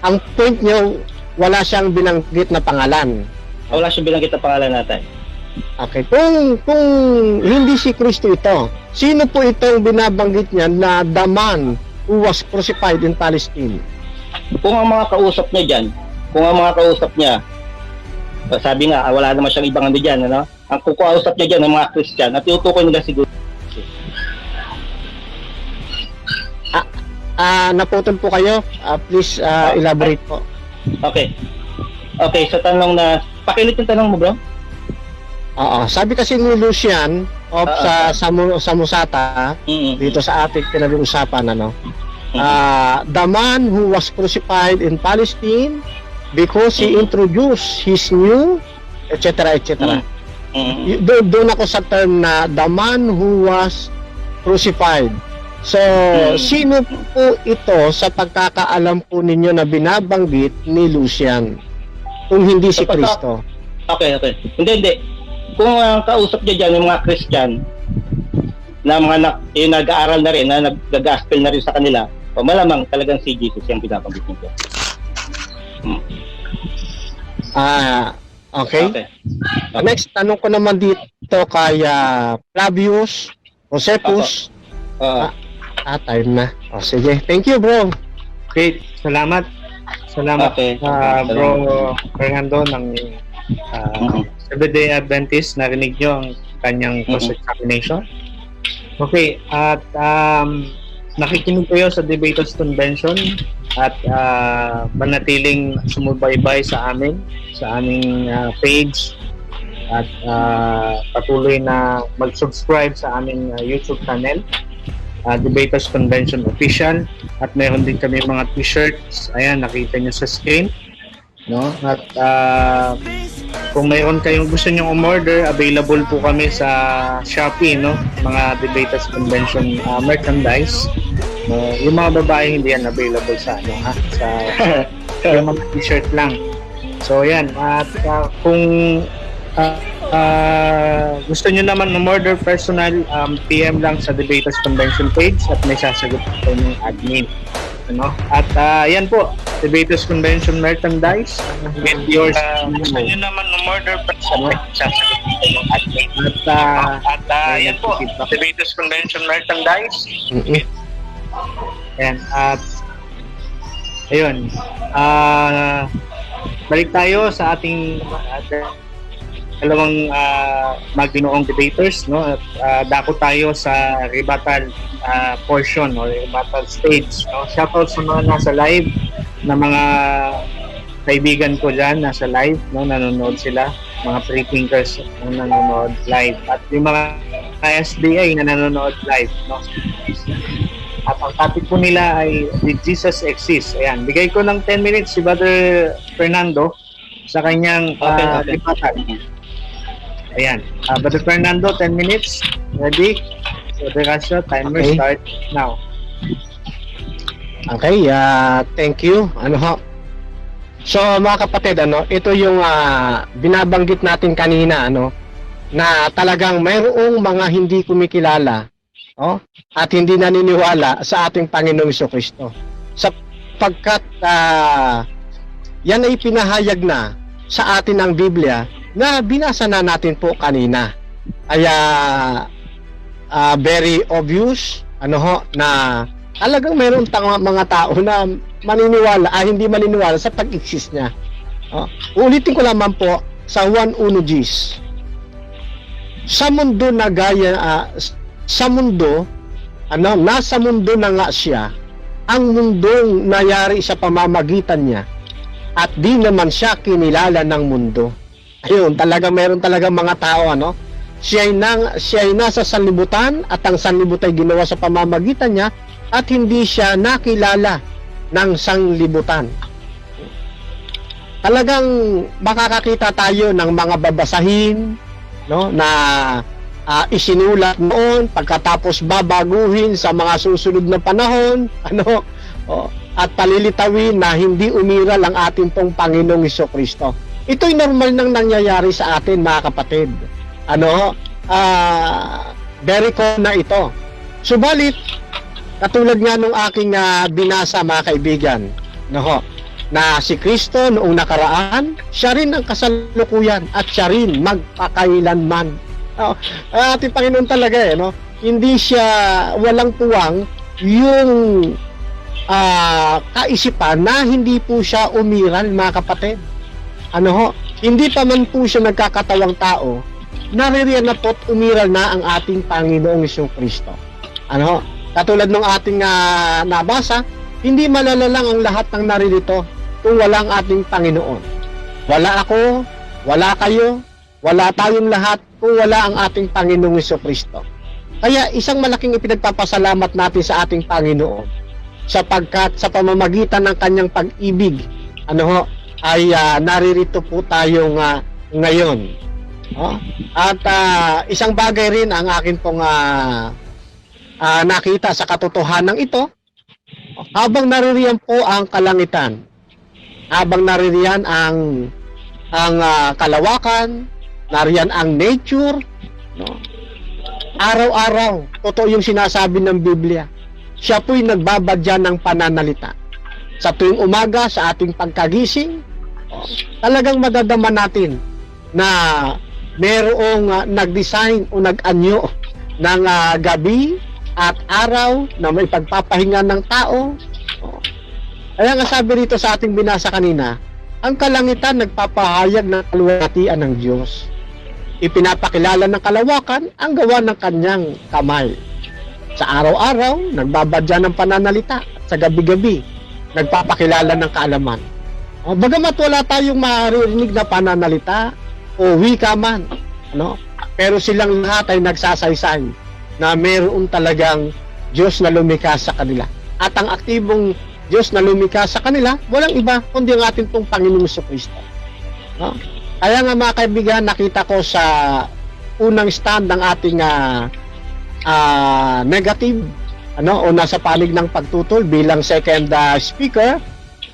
ang point niyo, wala siyang binanggit na pangalan. Wala siyang binanggit na pangalan natin. Okay, kung hindi si Kristo ito, sino po itong binabanggit niya na the man who was crucified in Palestine? Kung ang mga kausap niya sabi nga, wala naman siyang ibang ano dyan, ano? Ang kukausap niya dyan, ng mga Christian, at tinutukoy nila siguro. Naputol po kayo. Please elaborate po. Okay. Okay, sa tanong na, pakiulit yung tanong mo, bro? Oo, sabi kasi ni Lucian of sa Musata dito sa ating pinag-uusapan, ano? The man who was crucified in Palestine because he introduced his new etc. etc. Doon ako sa term na the man who was crucified. So, sino po ito sa pagkakaalam po ninyo na binabanggit ni Lucian kung hindi si Kristo? Okay. Hindi. Kung ang kausap niya dyan, yung mga Christian na mga yung nag-aaral na rin, na nag-gospel na rin sa kanila, malamang talagang si Jesus yung binabanggit niya. Okay. Next, tanong ko naman dito kay Flavius Josephus. Time na. Sige. Thank you, bro. Okay, salamat. Okay. Bro Fernando ng Seventh-day Adventist. Narinig nyo ang kanyang cross-examination. Okay, at nakikinig kayo sa Debaters Convention at manatiling sumubaybay sa aming page at patuloy na mag-subscribe sa aming YouTube channel, Debaters Convention Official, at meron din kami mga t-shirts. Ayan, nakita nyo sa screen, no? At kung mayroon kayong gusto nyong umorder, available po kami sa Shopee, no? Mga Debaters Convention merchandise. Yung mga babae hindi yan available sa sa yung mga t-shirt lang. So yan, at kung gusto nyo naman umorder personal, PM lang sa Debaters Convention page at may sasagot po yung admin. Ano? At yan po, Debaters Convention merchandise with yours. Gusto nyo naman umorder personal, sasagot po yung admin. At yan po, Debaters Convention merchandise. Yan, at ayun, balik tayo sa ating dalawang maginoong debaters, no? At dako tayo sa rebuttal portion or rebuttal stage, no? Shoutout sa mga nasa live na mga kaibigan ko dyan, nasa live, no? Nanonood sila, mga pre-thinkers na nanonood live, at yung mga SDA na nanonood live, no? At ang topic po nila ay Did Jesus Exist? Ayan, bigay ko ng 10 minutes si Brother Fernando sa kanyang rebuttal. Ayan, Brother Fernando, 10 minutes. Ready? Brother Casio, timer start now. Okay, thank you. So mga kapatid, ito yung binabanggit natin kanina, na talagang mayroong mga hindi kumikilala, at hindi naniniwala sa ating Panginoong Jesucristo. Sapagkat yan ay pinahayag na sa atin ng Biblia na binasa na natin po kanina. Kaya very obvious na talagang mayroong mga tao na maniniwala, hindi maniniwala sa pag-exist niya. Ulitin ko lamang po sa 1:1 Gs. Sa mundo na gaya nasa mundo na nga siya, ang mundong nayari sa pamamagitan niya, at di naman siya kinilala ng mundo. Ayun, meron talaga mga tao, siya ay nasa sanlibutan, at ang sanlibutan ay ginawa sa pamamagitan niya, at hindi siya nakilala ng sanlibutan. talagang makakakita tayo ng mga babasahin, no, na isinulat noon, pagkatapos babaguhin sa mga susunod na panahon, ano, at palilitawin na hindi umiral ang ating pong Panginoong Hesukristo. Ito'y normal nang nangyayari sa atin, mga kapatid. Ano, very common na ito. Subalit, katulad nga nung aking binasa, mga kaibigan, no, na si Kristo noong nakaraan, siya rin ang kasalukuyan at siya rin magpakailanman. Ating Panginoon talaga no? Hindi siya walang puwang yung kaisipan na hindi po siya umiral, mga kapatid. Ano ho? Hindi pa man po siya nagkakatawang tao, naririyan na po't umiral na ang ating Panginoong Hesukristo. Ano ho? Katulad ng ating nabasa, hindi malalalang ang lahat ng naririto kung wala ang ating Panginoon. Wala ako, wala kayo, wala tayong lahat kung wala ang ating Panginoong Hesukristo. Kaya isang malaking ipinagpapasalamat natin sa ating Panginoon sapagkat sa pamamagitan ng kanyang pag-ibig, ano ho, ay naririto po tayong ngayon. At isang bagay rin ang akin pong nakita sa katotohanan ito, habang naririyan po ang kalangitan, habang naririyan ang kalawakan, nariyan ang nature, no? Araw-araw, totoo yung sinasabi ng Biblia. Siya po'y nagbabadya ng pananalita. Sa tuwing umaga, sa ating pagkagising, talagang madadama natin na merong nag-design o nag-anyo ng gabi at araw na may pagpapahinga ng tao. Kaya nga sabi rito sa ating binasa kanina, ang kalangitan nagpapahayag ng kaluwalhatian ng Diyos. Ipinapakilala ng kalawakan ang gawa ng kanyang kamay. Sa araw-araw, nagbabadya ng pananalita. At sa gabi-gabi, nagpapakilala ng kaalaman. Bagamat wala tayong maririnig na pananalita o wika man, ano? Pero silang lahat ay nagsasaysay na mayroon talagang Diyos na lumikha sa kanila. At ang aktibong Diyos na lumikha sa kanila, walang iba kundi ang ating pong Panginoong Hesukristo. No? Kaya nga, mga kaibigan, nakita ko sa unang stand ng ating negative, ano, o nasa panig ng pagtutol bilang second speaker,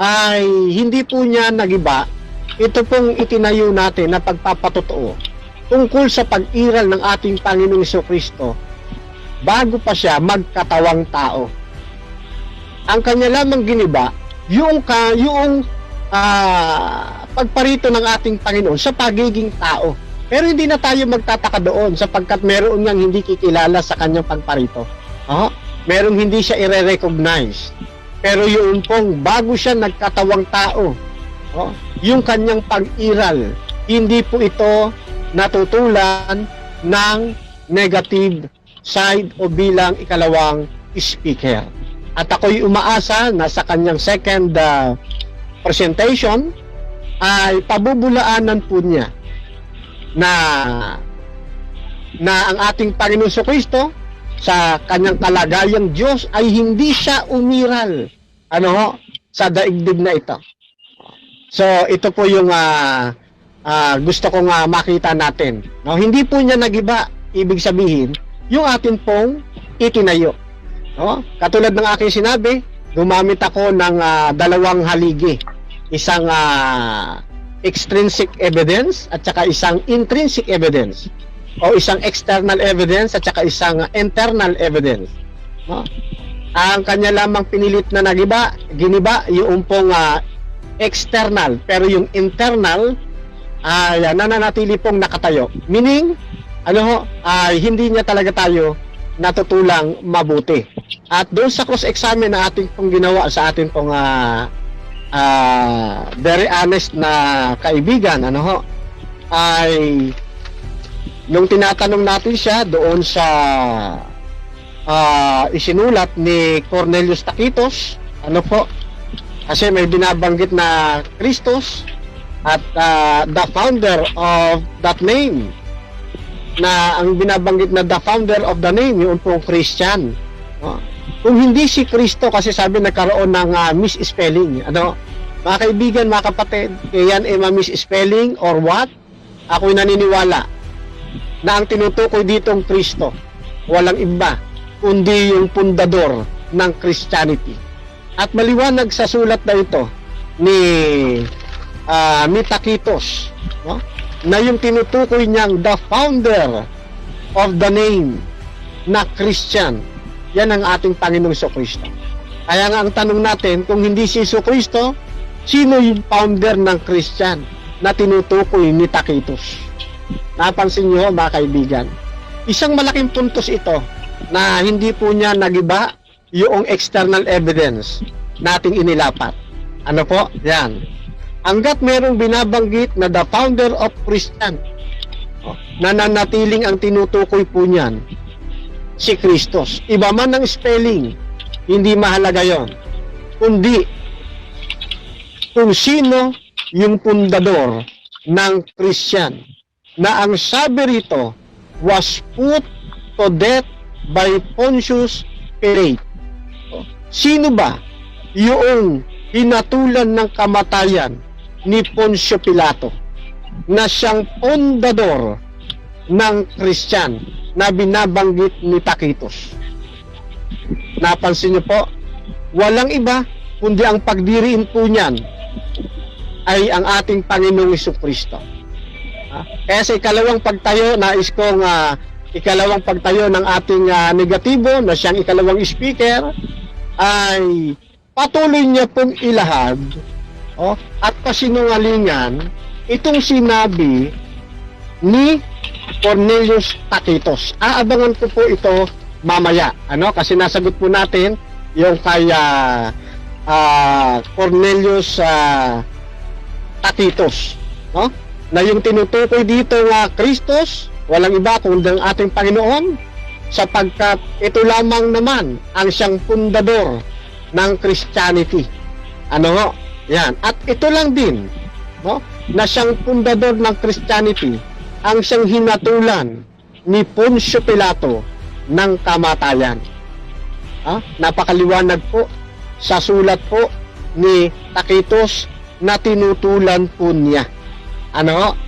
ay hindi po niya nagiba. Ito pong itinayo natin na pagpapatotoo tungkol sa pag-iral ng ating Panginoong Hesukristo bago pa siya magkatawang tao. Ang kanya lamang giniba yung pagparito ng ating Panginoon sa pagiging tao. Pero hindi na tayo magtataka doon sapagkat meron niyang hindi kikilala sa kanyang pagparito. Merong hindi siya i-recognize. Pero yung pong bago siya nagkatawang tao, yung kanyang pag-iral, hindi po ito natutulan ng negative side o bilang ikalawang speaker. At ako'y umaasa na sa kanyang second presentation ay pabubulaanan po niya na ang ating Panginoon Hesukristo sa kanyang kalagayang Diyos ay hindi siya umiral sa daigdig na ito. So ito po yung gusto kong makita natin. No, hindi po niya nagiba, ibig sabihin yung atin pong itinayo. No? Katulad ng aking sinabi, gumamit ako ng dalawang haligi. Isang extrinsic evidence at saka isang intrinsic evidence. O isang external evidence at saka isang internal evidence. No? Ang kanya lamang pinilit na giniba yung pong external, pero yung internal ay nananatili pong nakatayo. Meaning, hindi niya talaga tayo natutulang mabuti. At doon sa cross-examine na ating pong ginawa sa ating pong very honest na kaibigan, ay nung tinatanong natin siya doon sa isinulat ni Cornelius Tacitus, kasi may binabanggit na Christos at the founder of that name, na ang binabanggit na the founder of the name, yung pong Christian. Kung hindi si Kristo, kasi sabi nagkaroon ng misspelling, Mga kaibigan, mga kapatid, yan ay ma-misspelling or what? Ako'y naniniwala na ang tinutukoy ditong Kristo, walang iba, kundi yung pundador ng Christianity. At maliwanag sa sulat na ito ni Tacitus, no? Na yung tinutukoy niyang the founder of the name na Christian, yan ang ating Panginoong Jesucristo. Kaya nga ang tanong natin, kung hindi si Jesucristo, sino yung founder ng Christian na tinutukoy ni Tacitus? Napansin niyo, mga kaibigan, isang malaking puntos ito na hindi po niya nagiba yung external evidence nating inilapat. Ano po? Yan. Hanggat merong binabanggit na the founder of Christian, nananatiling ang tinutukoy po niyan si Kristos. Iba man ang spelling, hindi mahalaga yon, kundi kung sino yung pundador ng Christian, na ang sabi rito was put to death by Pontius Pilate. Sino ba yung hinatulan ng kamatayan ni Poncio Pilato na siyang pundador ng Christian na binabanggit ni Tacitus? Napansin niyo po, walang iba kundi ang pagdiriin po niyan ay ang ating Panginoong Jesucristo. Kaya sa ikalawang pagtayo, nais kong ikalawang pagtayo ng ating negatibo na siyang ikalawang speaker ay patuloy niya pong ilahad at pasinungalingan itong sinabi ni Cornelius Tacitus. Aabangan ko po ito mamaya, kasi nasagot po natin yung kay Cornelius Tacitus, na yung tinutukoy dito nga Kristos, walang iba kundi ang ating Panginoon, sapagkat ito lamang naman ang siyang pundador ng Christianity. Yan. At ito lang din, na siyang pundador ng Christianity ang siyang hinatulan ni Poncio Pilato ng kamatayan. Napakaliwanag po sa sulat po ni Tacitus na tinutulan po niya.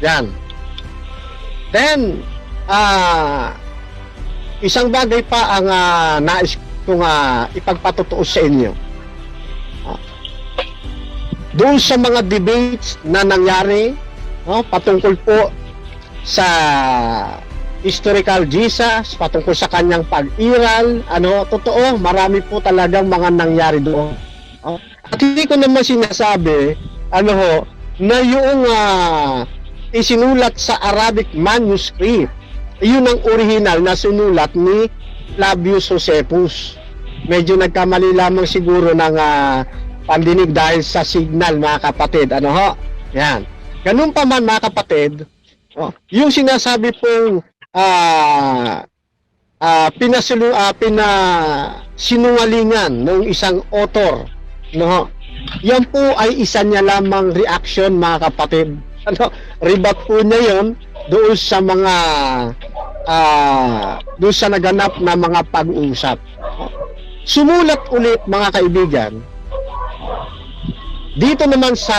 Yan. Then, isang bagay pa ang nais kong ipagpatutuos sa inyo. Doon sa mga debates na nangyari, patungkol po sa historical Jesus, patungkol sa kanyang pag-iral, totoo, marami po talagang mga nangyari doon. At hindi ko naman sinasabi, na yung isinulat sa Arabic manuscript, yun ang original na sinulat ni Flavius Josephus. Medyo nagkamali lamang siguro ng pandinig dahil sa signal, mga kapatid. Yan. Ganun pa man, mga kapatid, yung sinasabi pong pinasinungalingan ng isang author, yan po ay isa niya lamang reaction, mga kapatid. Rebat po niya yon doon sa mga doon sa naganap na mga pag-uusap. Sumulat ulit, mga kaibigan, dito naman sa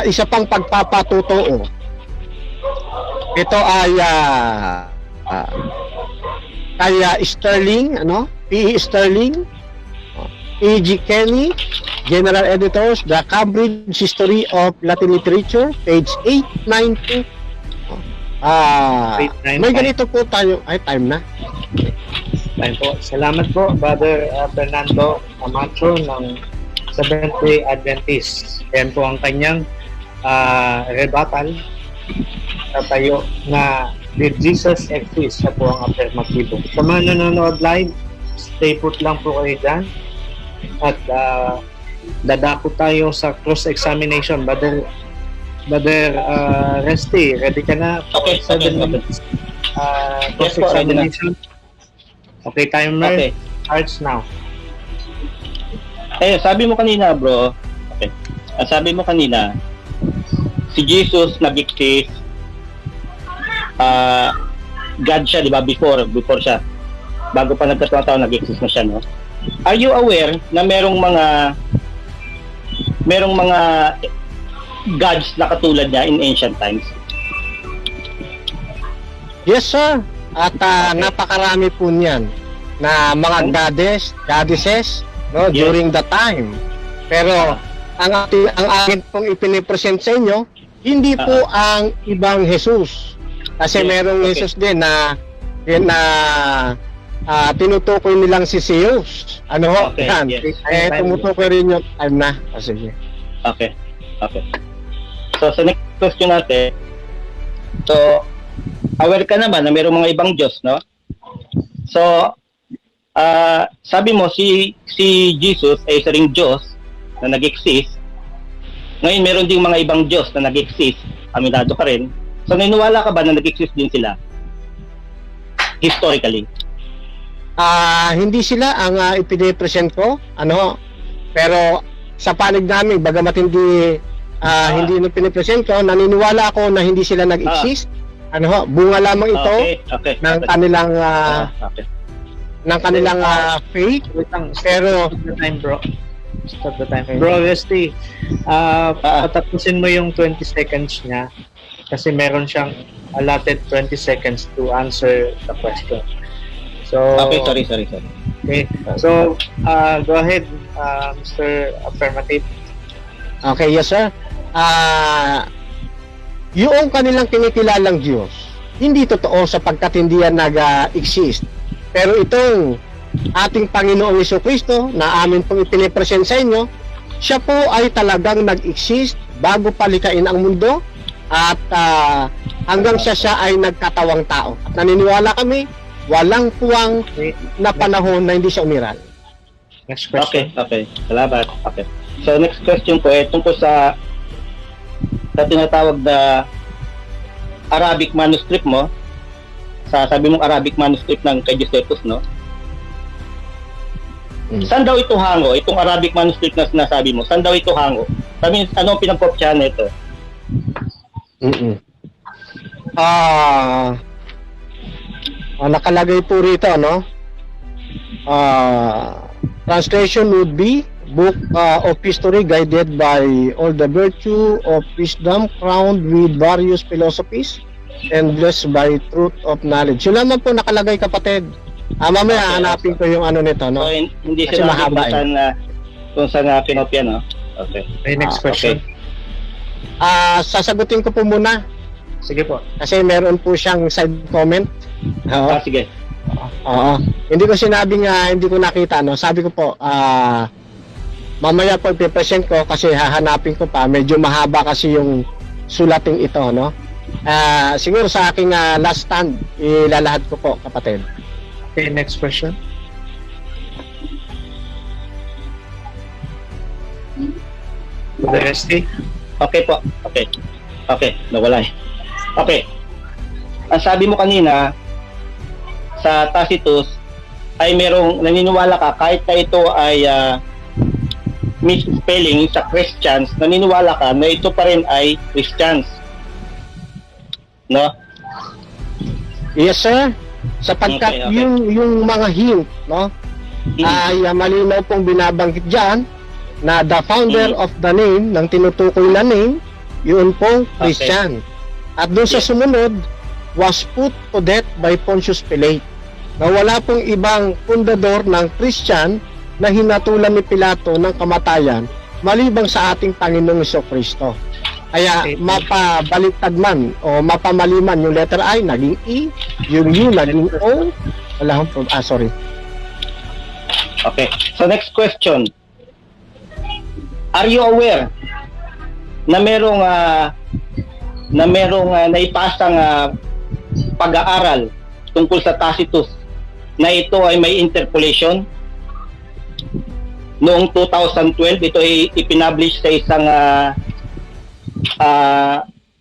isa pang pagpapatotoo. Ito ay kay Sterling, P.E. Sterling, E.G. Kenny, General Editors, The Cambridge History of Latin Literature, page 892. May ganito po tayo. Ay, time na. Time po. Salamat po, Brother Fernando Camacho ng Seventh-day Adventist. Yan po ang kanyang rebuttal na tayo na did Jesus exist? Siya po ang affirmatibo. Sa mga nanonood live, stay put lang po kayo dyan. At dadako tayo sa cross-examination. Brother Resty, ready ka na? Okay, 7 minutes. Cross-examination. Okay, timer. Okay. Starts now. Sabi mo kanina, bro. Okay. Sabi mo kanina, si Jesus nag-exist. God siya, di ba? Before siya. Bago pa nagkataon tao, nag-exist na siya, no? Are you aware na merong mga merong mga gods na katulad niya in ancient times? Yes, sir. At napakarami po niyan na mga goddesses, no, Yes. during the time. Pero ang akin pong ipinipresent sa inyo, hindi po ang ibang Jesus. Kasi Yes, merong okay. Jesus din na tinutukoy nilang si Zeus. Ano ho? Okay, Yan. yes. Tumutukoy rin yung time na. Sige. Okay. So, sa next question natin, so, aware ka naman na mayroong mga ibang Diyos, no? So, sabi mo, si Jesus ay isa ring Diyos na nag-exist. Ngayon, meron ding mga ibang Diyos na nag-exist. Aminado ka rin. So, naniniwala ka ba na nag-exist din sila? Historically. Hindi sila ang ipinipresent ko, ano, pero sa panig namin, bagamat hindi na pinipresent ko, naniniwala ako na hindi sila nag-exist. Ano ho, bunga lamang ito Okay. ng kanilang Okay. faith. Wait lang, Pero stop the time, bro. Stop the time. Bro, Westy, patapusin mo yung 20 seconds niya kasi meron siyang allotted 20 seconds to answer the question. So, Okay, sorry. Okay. So, go ahead, Mr. Affirmative. okay, yes sir. Yung kanilang kinikilalang Diyos, hindi totoo sapagkat hindi yan nag-exist. Pero itong ating Panginoong Jesucristo na amin pong ipinipresent sa inyo, siya po ay talagang nag-exist bago palikain ang mundo at hanggang siya ay nagkatawang tao. At naniniwala kami, walang puwang na panahon na hindi siya umiral. Next question. Okay. Salamat. Okay. So, next question ko ay tungkol sa tinatawag na Arabic manuscript mo. Sabi mong Arabic manuscript ng kay Josephus, no? Saan daw ito hango? Itong Arabic manuscript na sinasabi mo, saan daw ito hango? Sabi, ano pinagpopsyahan nito? Nakalagay po rito, no? Translation would be book of history guided by all the virtue of wisdom, crowned with various philosophies and blessed by truth of knowledge. Yun lamang po nakalagay, kapatid. Mamaya Okay, hanapin ko yung ano nito, no? So, hindi Kasi sila mahaba kung saan pinopya, no? Okay. Okay, next question. Sasagutin ko po muna Sige po. kasi meron po siyang side comment. Oo. Sige. Oo. Hindi ko sinabing hindi ko nakita, no? Sabi ko po, mamaya po ipipresent ko kasi hahanapin ko pa. Medyo mahaba kasi yung sulating ito, no? Siguro sa aking last stand, ilalahad ko po, kapatid. Okay, next question. The Westy. Okay po. Okay. Nawala eh. Okay. Ang sabi mo kanina, sa Tacitus, ay merong naniniwala ka, kahit na ito ay misspelling sa Christians, naniniwala ka na ito pa rin ay Christians. No? Yes, sir. Sapagkat Okay. yung mga hint, no? Ay malinaw pong binabanggit diyan na the founder of the name, ng tinutukoy na name, yun pong Christian. At doon sa sumunod, was put to death by Pontius Pilate. Na wala pong ibang fundador ng Christian na hinatulan ni Pilato ng kamatayan malibang sa ating Panginoong Jesucristo. Kaya mapabaliktad man o mapamaliman yung letter I naging E, yung U naging O. Wala akong sorry. Okay. So next question. Are you aware na merong naipasang pag-aaral tungkol sa Tacitus na ito ay may interpolation? Noong 2012, ito ay ipinablish sa isang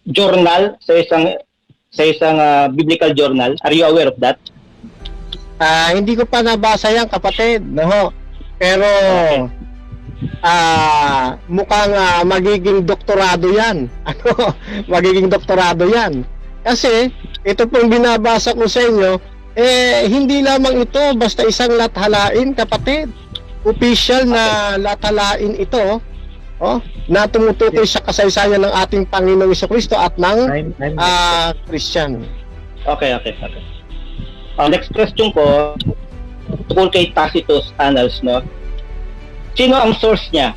journal, sa isang biblical journal. Are you aware of that? Hindi ko pa nabasa yan, kapatid, no? Pero mukhang magiging doktorado yan. Ano? Magiging doktorado yan. Kasi ito pong binabasa ko sa inyo, hindi lamang ito basta isang lathalain, kapatid. Official na lathalain ito na tumutukoy sa kasaysayan ng ating Panginoong Jesucristo at ng Christian. Okay. Next question ko, tungkol kay Tacitus Annals, no? Sino ang source niya?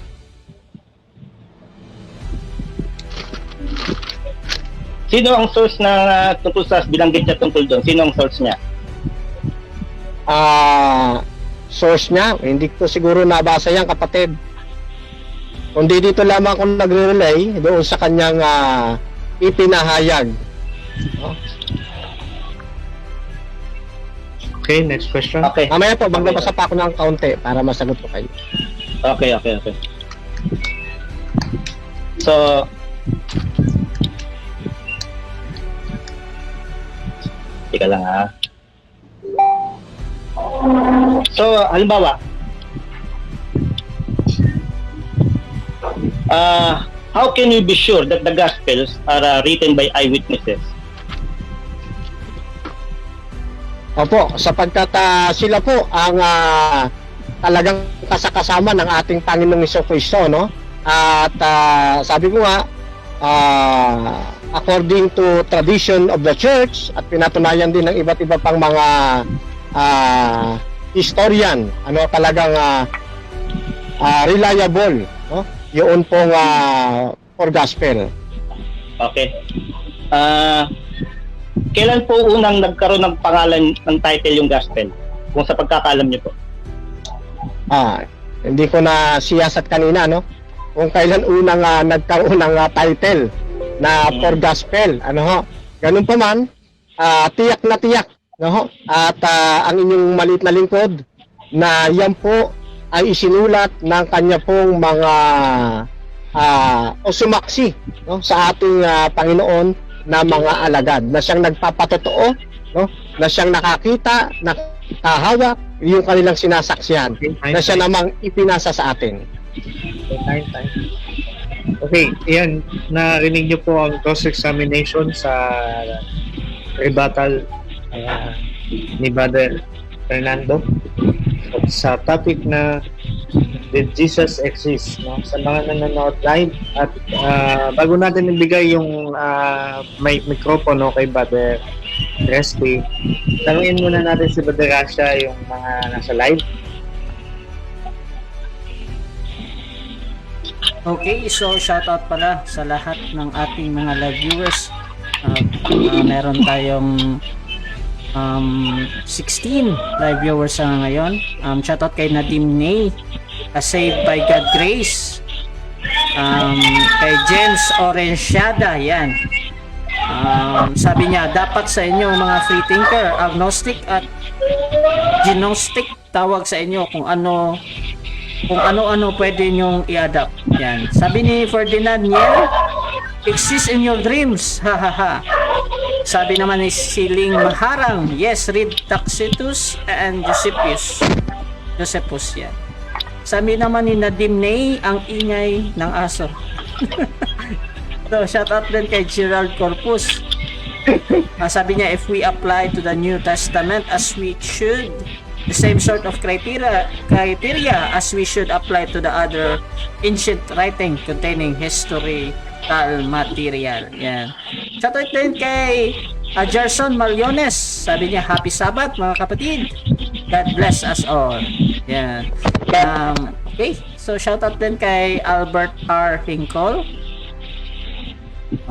Sino ang source na tungkol sa binanggit niya tungkol doon? Sino ang source niya? Source niya, hindi ko siguro nabasa yan, kapatid. Kundi dito lamang ako nagre-relay doon sa kanyang ipinahayag. Okay, next question. Okay. Mamaya po, magbabasa pa ako ng kaunti para masagot ko kayo. Okay. So, tika lang ha. So, halimbawa, how can we be sure that the Gospels are written by eyewitnesses? Opo, sapagkat sila po ang talagang kasakasama ng ating Panginoong Jesucristo, no? At sabi ko nga, according to tradition of the church, at pinatunayan din ng iba't iba pang mga historian, talagang reliable, no? Yun pong for gospel. Okay. Kailan po unang nagkaroon ng pangalan ng title yung gospel? Kung sa pagkakaalam niyo po. Hindi ko na siyasat kanina, no? Kung kailan unang nagkaroon ng title na for gospel, ganun pa man, tiyak na tiyak, no? At ang inyong maliit na lingkod na yan po ay isinulat ng kanya pong mga o sumaksi, no, sa ating Panginoon na mga alagad, na siyang nagpapatotoo, no, na siyang nakakita, nakahawak yung kanilang sinasaksihan, na siya namang ipinasa sa atin. Okay, yan, narinig niyo po ang cross-examination sa rebuttal ni Brother Fernando sa topic na did Jesus exist, no? Sa mga nanonood live, at bago natin ibigay yung mikropono kay Brother Resty, tanungin muna natin si Brother Rasha yung mga nasa live. Okay, so shoutout pala sa lahat ng ating mga live viewers. Meron tayong 16 live viewers ngayon. Shoutout kay Nadim Ney, Saved by God Grace. Kay James Orenciada, yan. Sabi niya, dapat sa inyo mga free thinker, agnostic at gnostic, tawag sa inyo kung ano pwede nyong i-adapt. Yan. Sabi ni Ferdinand Niel, exist in your dreams. Hahaha. Sabi naman ni Siling Maharang, yes, read Tacitus and Josephus yan. Sabi naman ni Nadim Ney, ang ingay ng aso. So, shout out din kay Gerald Corpus. Sabi niya, if we apply to the New Testament as we should, the same sort of criteria as we should apply to the other ancient writing containing historical material. Yan. Shout out din kay Jerson Maliones. Sabi niya, happy Sabbath mga kapatid. God bless us all. Yan. Okay, so shout out din kay Albert R. Hinkle.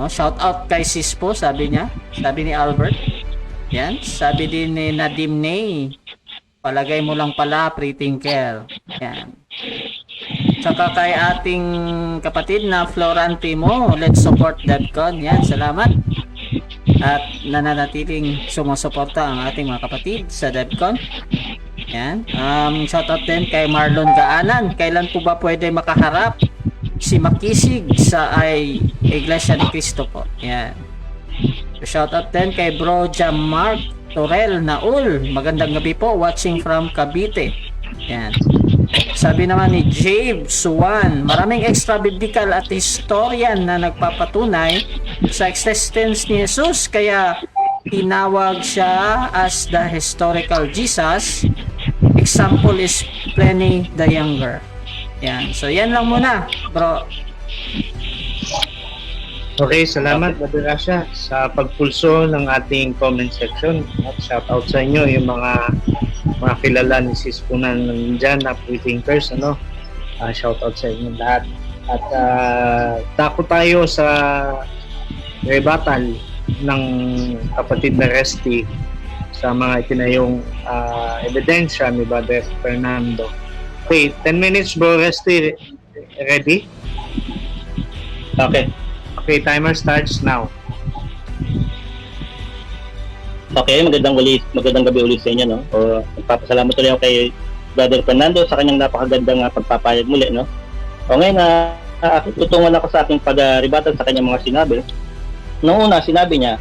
Shout out kay Sispo, sabi niya. Sabi ni Albert. Yan. Sabi din ni Nadim Ney, palagay mo lang pala, pretty girl. Yan. Tsaka kay ating kapatid na Florantimo, let's support DevCon. Yan, salamat. At nananatiling sumusuporta ang ating mga kapatid sa DevCon. Yan. Shoutout din kay Marlon Gaanan. Kailan po ba pwede makaharap si Makisig sa Iglesia ni Cristo po? Yan. So, shoutout din kay Bro Jamark Torel Naul. Magandang gabi po. Watching from Cavite. Yan. Sabi naman ni Jabe Suwan, maraming extra biblical at historian na nagpapatunay sa existence ni Jesus, kaya tinawag siya as the historical Jesus. Example is Pliny the Younger. Yan. So, yan lang muna, bro. Okay, salamat Brother Asha sa pagpulso ng ating comment section. At shout out sa inyo yung mga kilala ni Sis Punan dyan na pre-thinkers, ano? Shout out sa inyo lahat. At tako tayo sa rebuttal ng kapatid na Resty sa mga itinayong ebidensya ni Brother Fernando. Okay, 10 minutes bro Resty. Ready? Okay. Okay, timer starts now. Okay, magandang gabi ulit sa inyo, no? O nagpapasalamat ulit ako kay Brother Fernando sa kanyang napakagandang pagpapayag muli, no? O ngayon tutungan ako sa aking pag-rebuttal sa kanyang mga sinabi. Noong una, sinabi niya,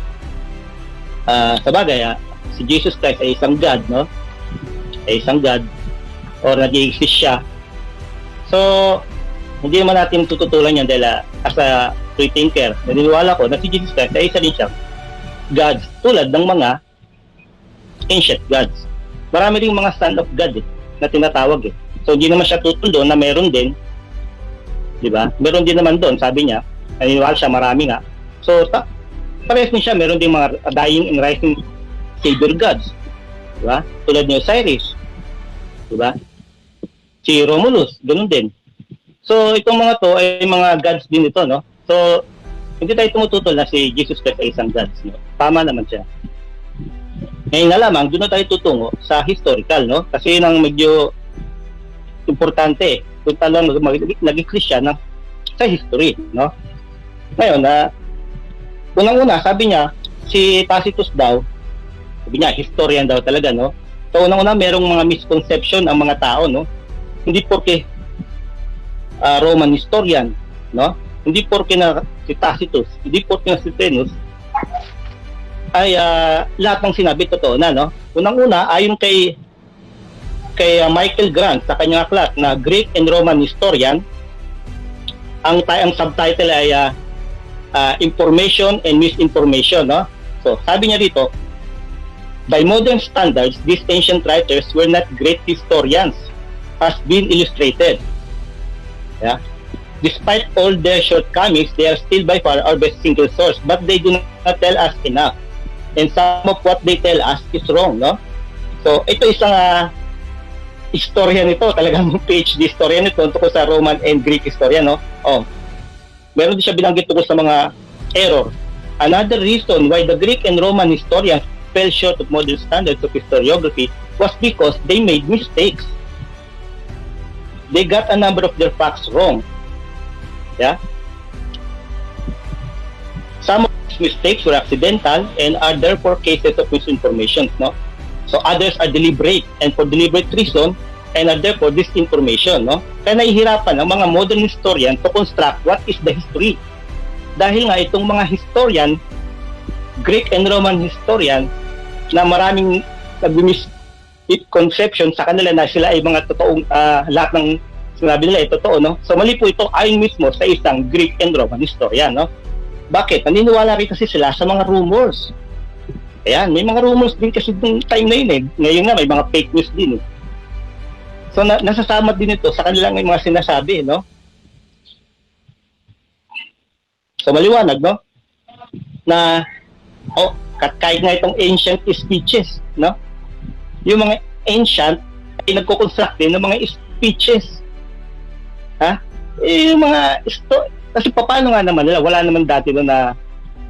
sa bagay, si Jesus Christ ay isang God, no? Ay isang God or nag-i-exist siya. So, hindi naman natin tututulan yan dahil as a free thinker, naniniwala ko na si Jesus Christ ay isa din siyang gods tulad ng mga ancient gods. Marami ring mga son of God na tinatawag So hindi naman siya tutundo na meron din, di ba? Meron din naman doon, sabi niya, naniniwala siya marami nga. So parehas din siya, meron din mga dying and rising savior gods, di ba? Tulad ni Osiris, di ba? Si Romulus, ganoon din. So itong mga to ay mga gods din ito, no? So hindi tayo tumututol na si Jesus Christ ay isang gods, no? Tama naman siya. Ngayon na lamang, doon na tayo tutungo sa historical, no? Kasi yun ang medyo importante. Kung talang naging Christian sa history, no? Ngayon, unang-una, sabi niya, si Tacitus daw, sabi niya, historian daw talaga, no? So unang-una, merong mga misconception ang mga tao, no? Hindi porke Roman historian, no? Hindi porke na si Tacitus, hindi porke na si Venus, ay lahat ng sinabi totoo na, no? Unang-una, ayon kay Michael Grant sa kanyang aklat na Greek and Roman Historian, ang subtitle ay Information and Misinformation, no? So, sabi niya dito, by modern standards, these ancient writers were not great historians, has been illustrated. Yeah. Despite all their shortcomings, they are still by far our best single source, but they do not tell us enough. And some of what they tell us is wrong, no? So, ito isang historian nito, talagang PhD historian nito tungkol sa Roman and Greek historian, no? Oh. Meron din siya binanggit tungkol sa mga error. Another reason why the Greek and Roman historians fell short of modern standards of historiography was because they made mistakes. They got a number of their facts wrong. Yeah? Some of these mistakes were accidental and are therefore cases of misinformation, no? So others are deliberate and for deliberate reason and are therefore disinformation, no? Kaya nahihirapan ang mga modern historian to construct what is the history. Dahil nga itong mga historian, Greek and Roman historian, na maraming misconception sa kanila na sila ay mga totoong lahat ng sinabi nila ay totoo, no? So mali po ito ayon mismo sa isang Greek and Roman historian, no? Bakit? Naniniwala rin kasi sila sa mga rumors. Ayan, may mga rumors din kasi ng time na yun, Ngayon nga may mga fake news din, So nasasama din ito sa kanilang mga sinasabi, no? So maliwanag, no? Na kahit nga itong ancient speeches, no? Yung mga ancient ay nagko-construct din ng mga speeches. Yung mga kasi paano nga naman nila, wala naman dati na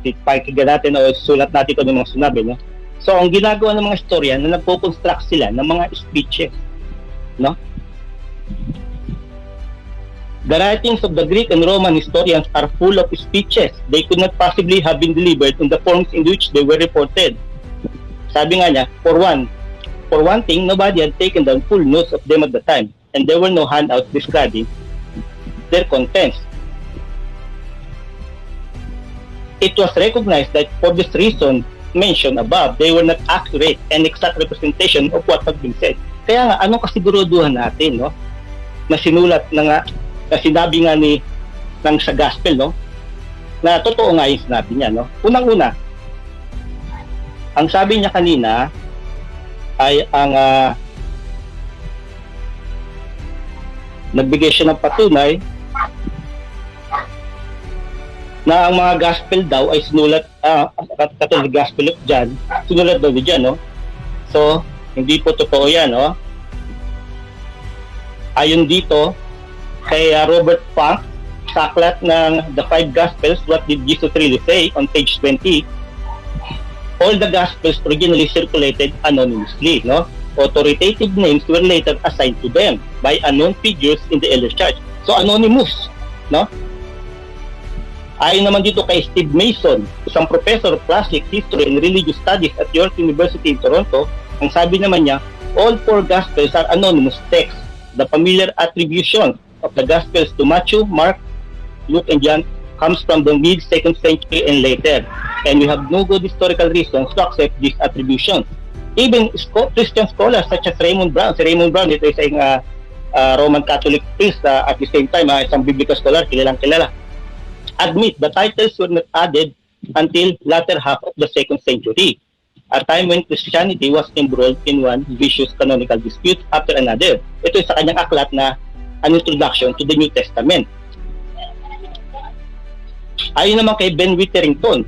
pakikinggan natin o sulat natin ito ng mga sinabi, no? So ang ginagawa ng mga historian na nagko-construct sila ng mga speeches, no? The writings of the Greek and Roman historians are full of speeches. They could not possibly have been delivered in the forms in which they were reported. Sabi nga niya, for one thing, nobody had taken down full notes of them at the time, and there were no handouts describing their contents. It was recognized that for this reason mentioned above, they were not accurate and exact representation of what had been said. Kaya nga, anong kasiguruduhan natin, no? Na sinulat na sinabi nga ng sa gospel, no? Na totoo nga yung sinabi niya, no? Unang-una, ang sabi niya kanina ay ang nagbigay siya ng patunay na ang mga gospel daw ay sinulat, katulad ng Gospel of John, sinulat daw ni John, no? So, hindi po totoo yan, no? Ayon dito, kay Robert Funk, sa aklat ng The Five Gospels, What Did Jesus Really Say, on page 20, all the Gospels originally circulated anonymously, no? Authoritative names were later assigned to them by unknown figures in the early church. So, anonymous, no? Ayon naman dito kay Steve Mason, isang professor of classic history and religious studies at York University in Toronto, ang sabi naman niya, all four Gospels are anonymous texts. The familiar attribution of the Gospels to Matthew, Mark, Luke, and John comes from the mid-2nd century and later, and we have no good historical reasons to accept these attributions. Even Christian scholars such as Raymond Brown, si Raymond Brown, ito isang Roman Catholic priest, at the same time, isang biblical scholar, kilalang kilala, admit the titles were not added until latter half of the 2nd century, a time when Christianity was embroiled in one vicious canonical dispute after another. Ito ay sa kanyang aklat na An Introduction to the New Testament. Ayon naman kay Ben Witherington,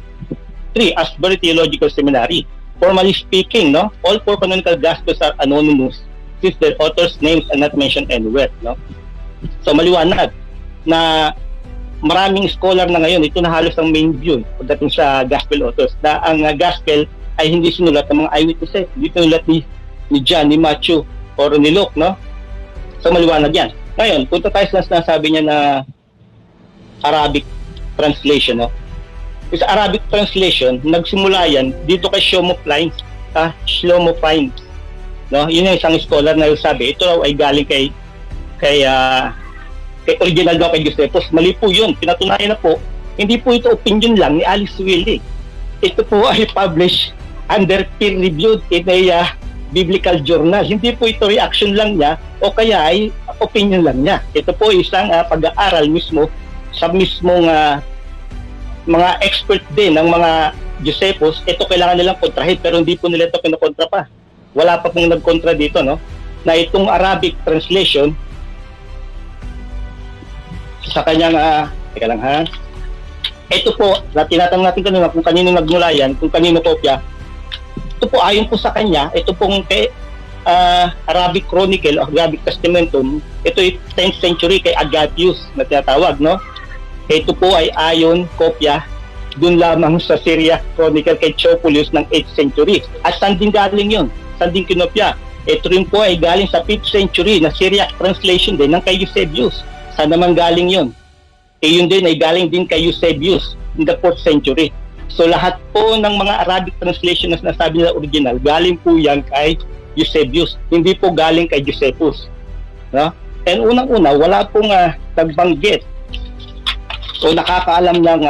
3. Asbury Theological Seminary. Formally speaking, no, all four canonical Gospels are anonymous since their authors' names are not mentioned anywhere, no? So maliwanag na maraming scholar na ngayon, ito na halos ang main view pagdating sa gospel authors, na ang gospel ay hindi sinulat ng mga eyewitnesses, hindi sinulat ni John, ni Matthew, or ni Luke, no? So maliwanag yan. Ngayon, punta tayo sa sinasabi niya na Arabic translation, no? Sa Arabic translation, nagsimula yan dito kay Shlomo Fiennes, no? Yun yung isang scholar na sabi, ito raw ay galing kay original daw kay Josephus. Mali po yun. Pinatunayan na po. Hindi po ito opinion lang ni Alice Willig. Ito po ay published under peer-reviewed in a biblical journal. Hindi po ito reaction lang niya o kaya ay opinion lang niya. Ito po isang pag-aaral mismo sa mismong mga expert din ng mga Josephus. Ito kailangan nilang kontrahin pero hindi po nila ito pinakontra pa. Wala pa pong nagkontra dito, no? Na itong Arabic translation sa kanyang, teka lang ha, ito po, tinatanong natin kanina kung kanino nagmula yan, kung kanino kopya. Ito po, ayon po sa kanya, ito pong kay Arabic Chronicle o Arabic Testamentum, ito ay 10th century kay Agatius na tinatawag, no? Ito po ay ayon, kopya, dun lamang sa Syriac Chronicle kay Theophilus ng 8th century. At saan din galing yun? Saan din kinopya? Ito rin po ay galing sa 5th century na Syriac translation din ng kay Eusebius. Saan naman galing yun? Yun din ay galing din kay Eusebius in the 4th century. So lahat po ng mga Arabic translation na sinasabi nila original, galing po yan kay Eusebius. Hindi po galing kay Josephus. No? And unang-una, wala pong nagbanggit o nakakaalam ng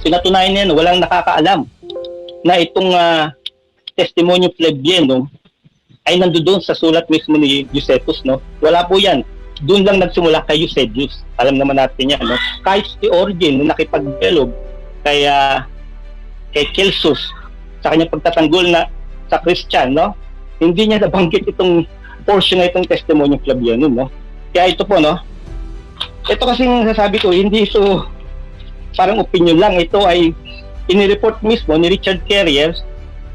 pinatunayan niya, walang nakakaalam na itong Testimonio Plebeianum ay nandoon sa sulat mismo ni Josephus, no? Wala po yan. Doon lang nagsimula kay Eusebius. Alam naman natin yan, no? Kahit si Origen, nung nakipag-dialog kay Celsus, sa kanyang pagtatanggol na sa Christian, no? Hindi niya nabanggit itong portion na itong Testimonio Plebeianum, no? Kaya ito po, no? Ito kasing sasabi ko, hindi ito parang opinion lang. Ito ay inireport mismo ni Richard Carrier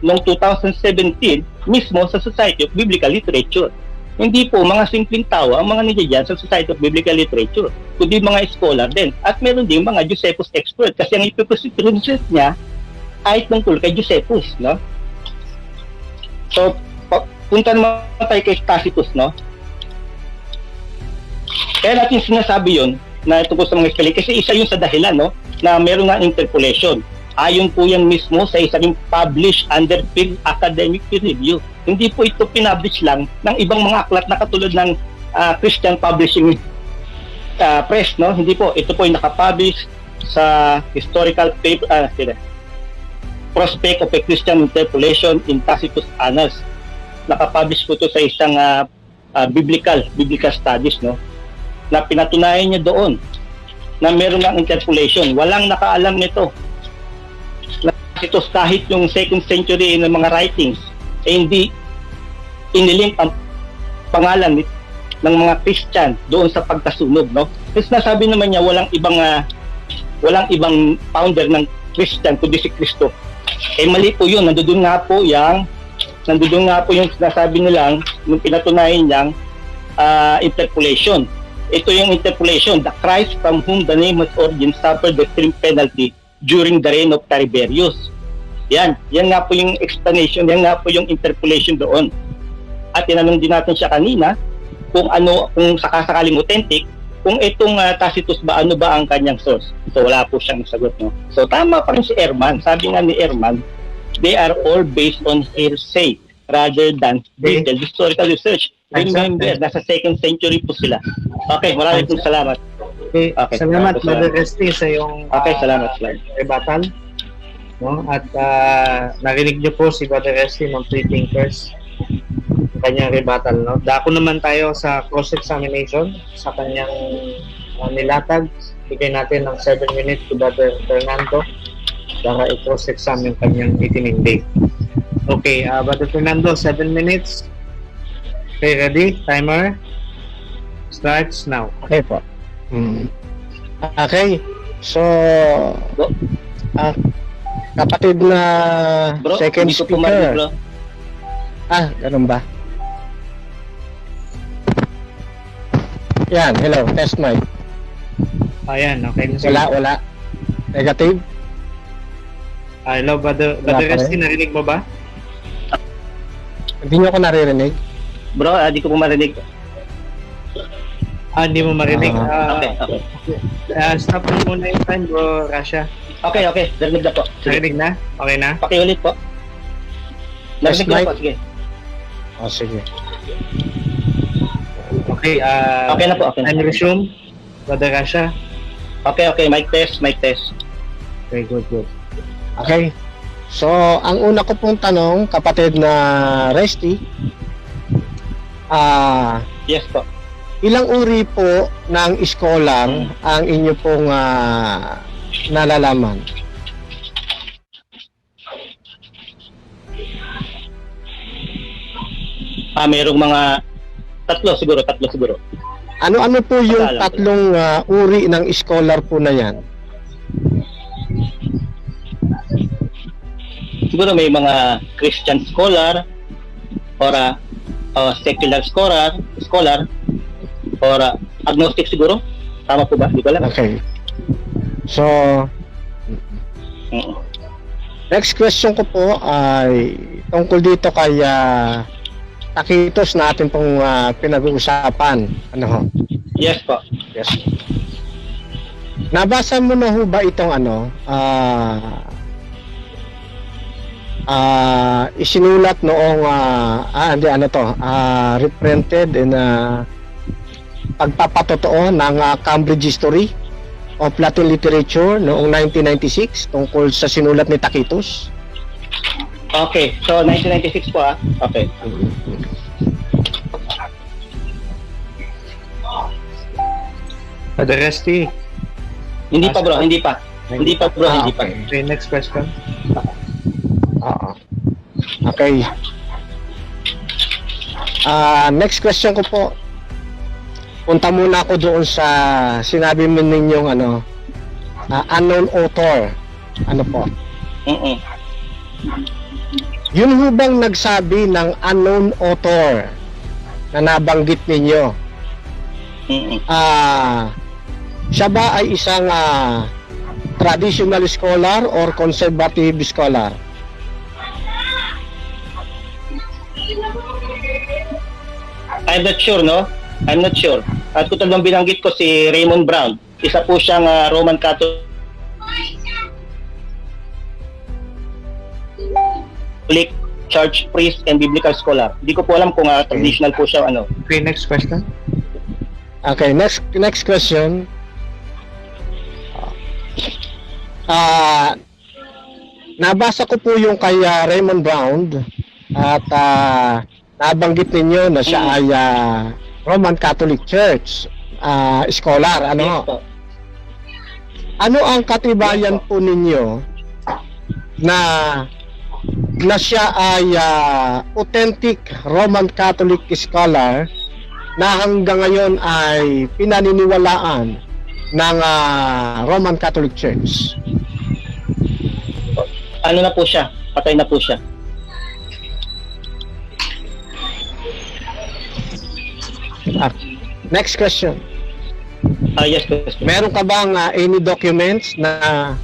noong 2017 mismo sa Society of Biblical Literature. Hindi po mga simpleng tao ang mga nandiyan sa Society of Biblical Literature, kundi mga scholar din. At meron din mga Josephus expert kasi ang ipipresent niya ay tungkol kay Josephus, no? So, punta naman tayo kay Tacitus, no? Kaya natin sinasabi yun na tungkol sa mga spelling kasi isa yun sa dahilan, no? Na meron nga interpolation. Ayon po yan mismo sa isang published under academic peer review. Hindi po ito pinablish lang ng ibang mga aklat na katulad ng Christian Publishing Press, no? Hindi po. Ito po ay nakapublish sa historical paper, Prospect of a Christian Interpolation in Tacitus Annals. Nakapublish po ito sa isang biblical studies, no? Na pinatunayan niya doon na meron ng interpolation. Walang nakaalam nito. Ito kahit yung 2nd century ng mga writings, hindi inilink ang pangalan ng mga Christian doon sa pagkasunog, no? Kasi nasabi naman niya walang ibang founder ng Christian kundi si Kristo. Eh mali po 'yun. Nandoon nga po yung sinasabi nilang nung pinatunayan niyang interpolation. Ito yung interpolation, the Christ from whom the name has origin suffered the extreme penalty during the reign of Tiberius. Yan nga po yung explanation, yan nga po yung interpolation doon. At tinanong din natin siya kanina kung sakasakaling authentic, kung itong Tacitus ba, ano ba ang kanyang source. So wala po siyang sagot, no? So tama pa rin si Ehrman. Sabi nga ni Ehrman, they are all based on hearsay rather than detailed historical research. Remember, nasa 2nd century po sila. Okay, maraming salamat. Okay, salamat Brother Resty sa iyong salamat. rebuttal. No? At narinig niyo po si Brother Resty ng Three Thinkers, kanyang rebuttal. No? Dako naman tayo sa cross-examination sa kanyang nilatag. Bigay natin ng 7 minutes to Brother Fernando para i-cross-examine kanyang itinindi. Okay, Brother Fernando, 7 minutes. Okay, ready? Timer starts now. Okay po. Okay. So, kapatid na Bro, second hindi ko po marinig, speaker. bro. Ganun ba? Yan, hello, test mic. Ayan, okay. na Wala. Negative? Hello, Brother Wala pa Resty, rin. narinig mo ba? Hindi nyo ako naririnig? Bro, di ko po marinig. Hindi mo marinig. Okay. Stop mo muna yung time, bro, Rasha. Okay. Narinig na po. Sige. Narinig na? Okay na? Pakiulit po. Narinig na Mic. po, sige. Sige. Okay, Okay na po, okay na. time resume, Brother Rasha. Okay. Mic test. Okay, good. Okay. So, ang una ko pong tanong, kapatid na Resty, Yes po. ilang uri po ng scholar ang inyo pong nalalaman? Merong mga tatlo siguro. Ano-ano po yung Pag-alam ko. tatlong uri ng scholar po na yan? Siguro may mga Christian scholar or secular scholar or agnostic siguro. Tama po ba? Di ko alam. Okay. So, Mm. next question ko po ay tungkol dito kay Tacitus na atin pong pinag-uusapan. Ano ho? Yes po. Yes. Nabasa mo na ho ba itong isinulat noong reprinted in pagpapatotoo ng Cambridge History of Latin Literature noong 1996 tungkol sa sinulat ni Tacitus? Okay. So 1996 po Okay. Brother Resty. Hindi pa bro. Hindi pa. Okay, next question. Oo. Okay. Next question ko po. Punta muna ako doon sa sinabi mo ninyong unknown author. Ano po? Mm-mm. Yun ho bang nagsabi ng unknown author na nabanggit ninyo? Mm-mm. Siya ba ay isang traditional scholar or conservative scholar? I'm not sure, no? I'm not sure. At kung talagang binanggit ko si Raymond Brown, isa po siyang Roman Catholic church priest and biblical scholar. Hindi ko po alam kung traditional po siya Okay, next question. Okay, next question. Nabasa ko po yung kay Raymond Brown at nabanggit ninyo na siya ay Roman Catholic Church scholar. Yes po. Ano ang katibayan po ninyo na siya ay authentic Roman Catholic scholar na hanggang ngayon ay pinaniniwalaan ng Roman Catholic Church? Ano na po siya? Patay na po siya. Next question. Yes, question. Meron ka bang any documents na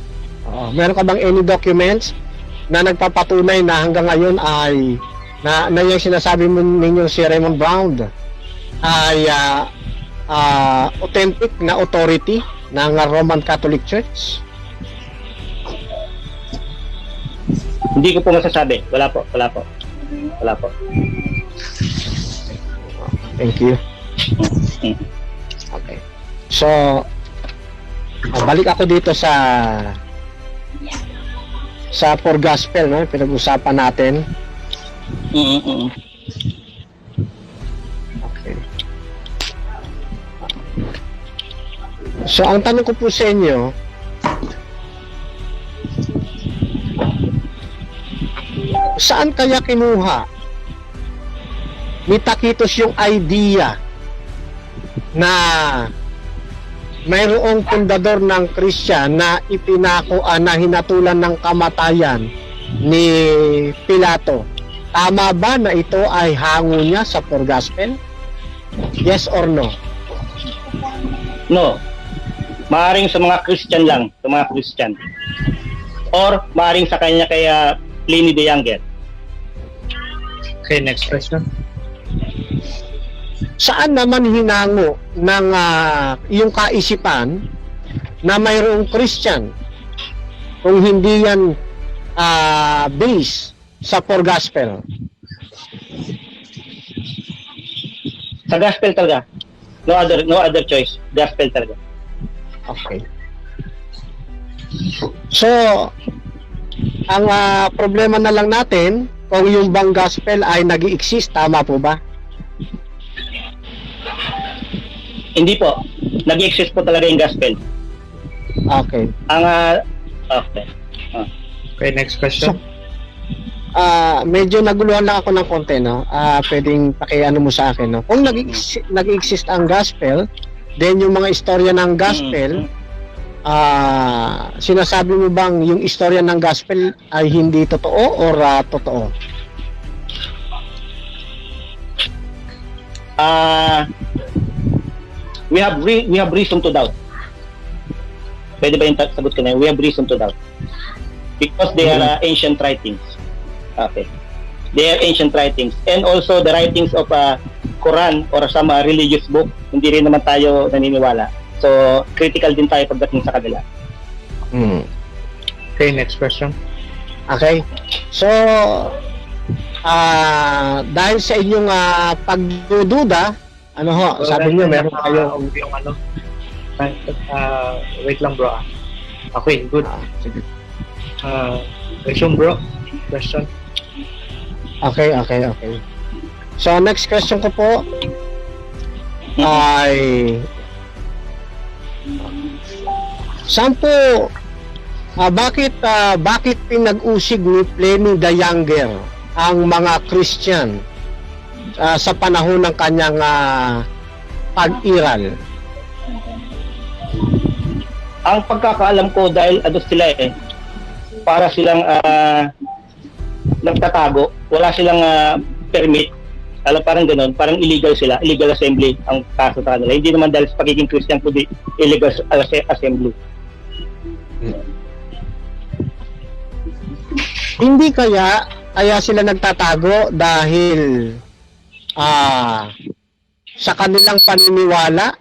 nagpapatunay na hanggang ngayon ay na yung sinasabi mo ninyo si Raymond Brown ay authentic na authority ng Roman Catholic Church? Hindi ko po masasabi. Wala po. Thank you. Okay. So, balik ako dito sa for gospel, no? Pinag-usapan natin. Okay. So, ang tanong ko po sa inyo, saan kaya kinuha ni Tacitus yung idea na mayroong pundador ng Christian na ipinako na hinatulan ng kamatayan ni Pilato? Tama ba na ito ay hango niya sa for gospel? Yes or no? No. Maaring sa mga Christian lang, sa mga Christian. Or maaring sa kanya kaya Pliny the Younger. Okay, next question. Saan naman hinango ng iyong kaisipan na mayroong Christian kung hindi yan base sa for gospel? Sa gospel talaga. No other choice. Gospel talaga. Okay. So, ang problema na lang natin kung yung bang gospel ay nag-i-exist, tama po ba? Hindi po. Nag-exist po talaga yung gospel. Okay. Ang okay. Okay, next question. Medyo naguluhan lang ako ng konti, no? Pwedeng pakiano mo sa akin, no? Kung nag-exist ang gospel, then yung mga istorya ng gospel, sinasabi mo bang yung istorya ng gospel ay hindi totoo or totoo? We have reason to doubt. Pwede ba yung sagot ko na yun? We have reason to doubt. Because they are ancient writings. Okay. They are ancient writings. And also the writings of Quran or some religious book, hindi rin naman tayo naniniwala. So, critical din tayo pagdating sa kanila. Okay, next question. Okay. So, dahil sa inyong pagdududa, ano ho, sabi niyo meron kayo yung ano. Wait lang bro. Okay, good. Sige. Question bro. Question. Okay. So, next question ko po ay saan po bakit pinag-usig ni Pliny the Younger ang mga Christian sa panahon ng kanyang pag-iral? Ang pagkakaalam ko dahil sila para silang nagtatago, wala silang permit, parang gano'n, parang illegal assembly ang kaso sa kanila. Hindi naman dahil sa pagiging Christian kundi illegal assembly. Hindi kaya sila nagtatago dahil sa kanilang paniniwala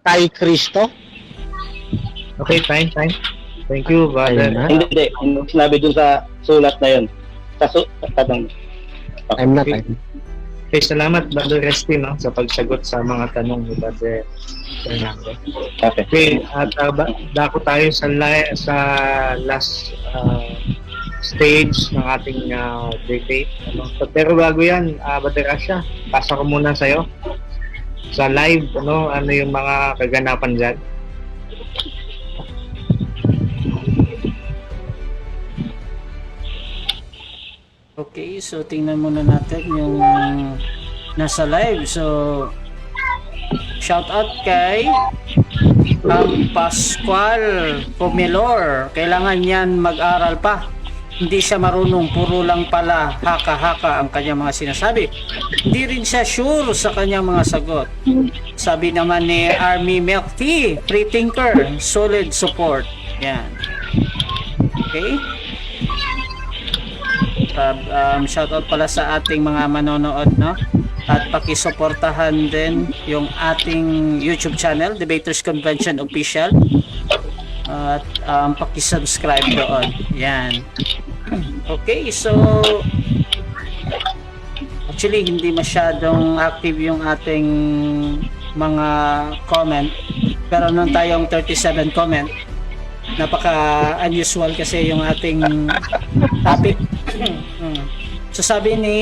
kay Kristo? Okay, fine. Thank you, brother. Hindi. Sinabi dun sa sulat na yun. Tanong. I'm not. Okay, salamat, Brother Resty, no, sa pagsagot sa mga tanong ni Brother Fernando. Okay, at dako tayo sa last stage ng ating debate. Pero bago yan, Brother Asha, pasa ko muna sa'yo. Sa live, ano yung mga kaganapan dyan? Okay, so tingnan muna natin yung nasa live. So, shout out kay Pascual Pomelor. Kailangan yan mag-aral pa. Hindi siya marunong, puro lang pala haka-haka ang kanyang mga sinasabi. Hindi rin siya sure sa kanyang mga sagot. Sabi naman ni Army Milk Tea, free thinker, solid support. Yan. Okay? Shoutout pala sa ating mga manonood, no? At pakisuportahan din yung ating YouTube channel, Debaters Convention Official. At pakisubscribe doon. Yan. Okay, so actually hindi masyadong active yung ating mga comment. Pero nung tayong 37 comment, napaka unusual kasi yung ating topic. So sabi ni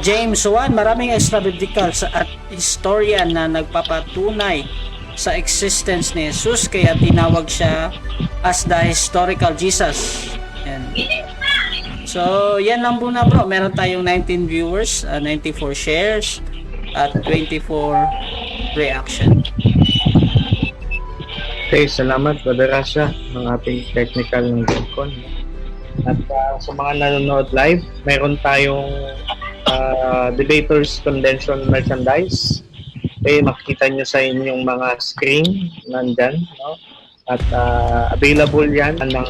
James 1, maraming extra-biblical at historian na nagpapatunay sa existence ni Jesus, kaya tinawag siya as the historical Jesus. And so yan lang muna bro, meron tayong 19 viewers, 94 shares at 24 reaction. Okay, salamat Brother Rasha ng ating technical ng Gemcon. At sa mga nanonood live, mayroon tayong Debaters Convention merchandise. Okay, makikita nyo sa inyong mga screen nandyan, no? At available yan ng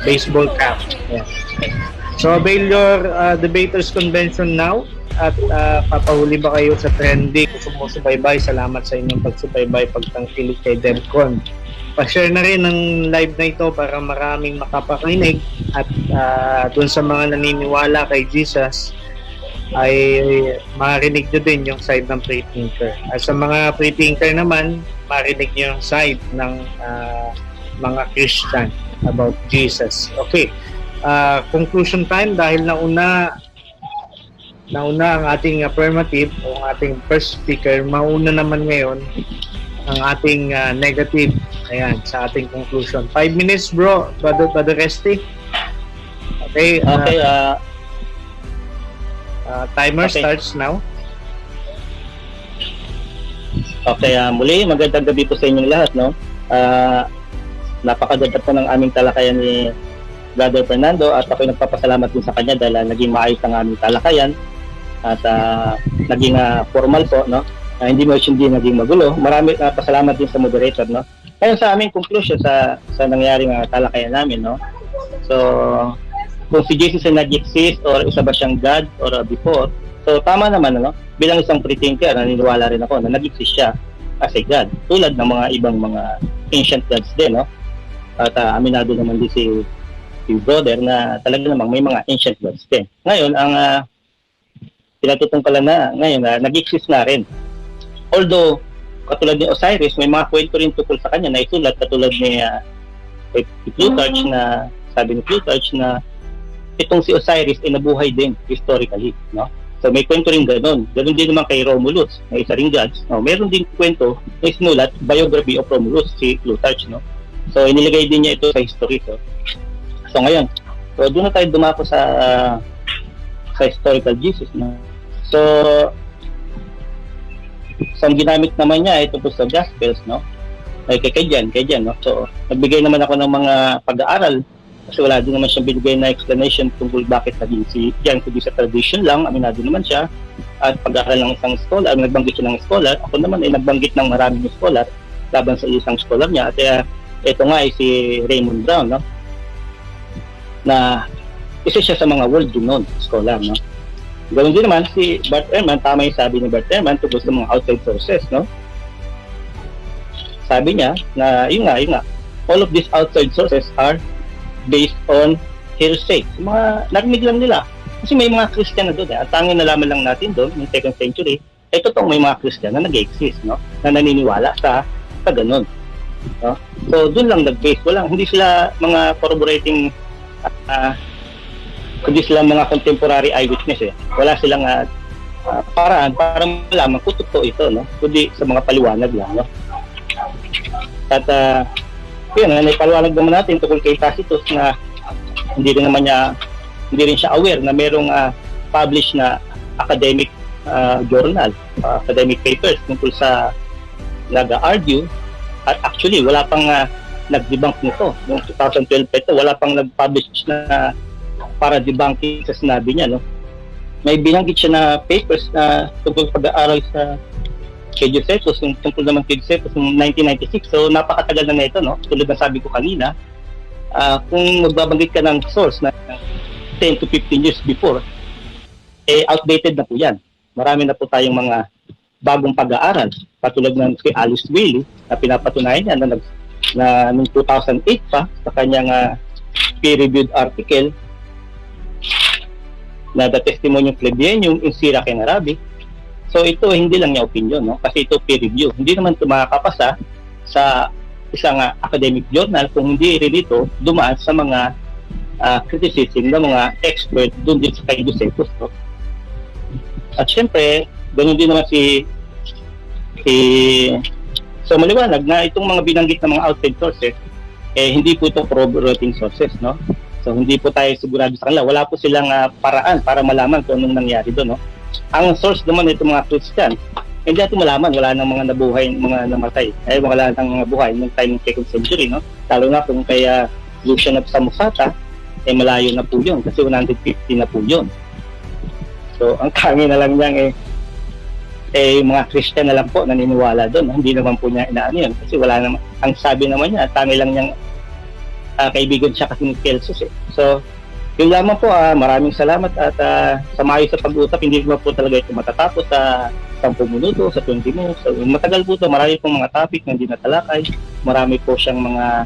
baseball cap. Yeah. So avail your Debaters Convention now at papahuli ba kayo sa trending, sumusubaybay. Salamat sa inyong pagsubaybay, pagtangkilik kay Gemcon. Pa-share na rin ng live na ito para maraming makapakinig at dun sa mga naniniwala kay Jesus ay marinig nyo din yung side ng free thinker. At sa mga free thinker naman, marinig nyo yung side ng mga Christian about Jesus. Okay, conclusion time dahil nauna ang ating affirmative o ang ating first speaker, mauna naman ngayon ang ating negative. Ayan, sa ating conclusion. 5 minutes bro, Brother Resty. Okay, timer starts now. Okay, muli magandang gabi po sa inyong lahat, no? Napakaganda po ng aming talakayan ni Brother Fernando at ako'y nagpapasalamat din sa kanya dahil naging maayos ang aming talakayan at naging formal po, no? Hindi naging magulo. Marami pasalamat din sa moderator, no? Ngayon sa aming conclusion sa nangyaring talakayan namin, no? So, kung si Jesus ay nag-exist or isa ba siyang God or before, so tama naman, no? Bilang isang pre-thinker, naniniwala rin ako na nag-exist siya as a God, tulad ng mga ibang mga ancient gods din, no? At aminado naman din si brother na talaga namang may mga ancient gods din. Ngayon, ang pinatutungkalan na ngayon nag-exist na rin. Although, katulad ni Osiris, may mga kwento rin tungkol sa kanya na isulat katulad ni Plutarch na, sabi ni Plutarch na itong si Osiris ay nabuhay din historically, no? So may kwento rin gano'n. Gano'n din naman kay Romulus, na isa ring gods. No? Meron din kwento na sinulat, biography of Romulus, si Plutarch, no? So inilagay din niya ito sa history. So ngayon, so doon na tayo dumako sa historical Jesus, no? So ang ginamit naman niya ito po sa Gospels, no? Ay kay Jan, no? So nagbigay naman ako ng mga pag-aaral kasi wala din naman siyang binigay na explanation tungkol bakit naging si Jan, kundi sa tradition lang, aminado naman siya at pag-aaral ng isang scholar, nagbanggit siya ng scholar. Ako naman ay nagbanggit ng maraming scholar laban sa isang scholar niya at ito nga ay si Raymond Brown, no? Na isa siya sa mga world-renowned scholar, no? Ganoon din naman si Bart Ehrman, tama yung sabi ni Bart Ehrman tungkol sa mga outside sources, no? Sabi niya na yun nga, all of these outside sources are based on hearsay. Mga narinig lang nila. Kasi may mga Christian na doon. Ang tanging nalaman lang natin doon, yung 2nd century, ay totoong may mga Christian na nag-exist, no? Na naniniwala sa ganun. No? So, doon lang nag-base. Hindi sila mga corroborating hindi sila mga contemporary eyewitness, eh. Wala silang paraan para malaman kung totoo ito, no? Kundi sa mga paliwanag lang, no? At yun, naipaliwanag naman natin tungkol kay Tacitus na hindi rin siya aware na merong published na academic journal, academic papers tungkol sa nag-argue. At actually, wala pang nag-debunk nito. Noong 2012 ito, wala pang nag-publish na para debunking sa sinabi niya, no? May binanggit siya na papers na tungkol pag-aaral sa kay Josephus, yung tungkol naman kay Josephus noong 1996. So, napakatagal na ito, no? Tulad ng sabi ko kanina, kung magbabanggit ka ng source na 10 to 15 years before, outdated na po yan. Marami na po tayong mga bagong pag-aaral. Patulad ng kay Alice Wiley, na pinapatunayan niya na noong 2008 pa, sa kanyang peer-reviewed article, na The Testimonium Plebeianum in Syriac and Arabic. So ito hindi lang niya opinion, no? Kasi ito peer review. Hindi naman ito makakapasa sa isang academic journal kung hindi rin ito dumaan sa mga criticism ng mga expert doon din sa kay Josephus, no? At syempre, ganoon din naman so maliwanag na itong mga binanggit ng mga outside sources, hindi po ito corroborating sources, no? So hindi po tayo sigurado sa kanila. Wala po silang paraan para malaman kung anong nangyari doon, no? Ang source naman itong mga Christian, hindi natin malaman, wala nang mga nabuhay, mga namatay. Wala nang mga buhay nung time ng 2nd century, no? Lalo na kung kaya Lucian of Samosata, malayo na po yun kasi 150 na po yun. So ang tangi na lang niyang mga Christian na lang po naniniwala doon. Hindi naman po niya inaano yun kasi wala naman, ang sabi naman niya, tangi lang niyang kaibigan siya kasi ni Celsus. So, yun lamang po, maraming salamat at sa maayos sa pag-uusap, hindi naman po talaga ito matatapos sa 10 minuto, sa 20 minutes. So, matagal po ito, marami pong mga topic na hindi natalakay, marami po siyang mga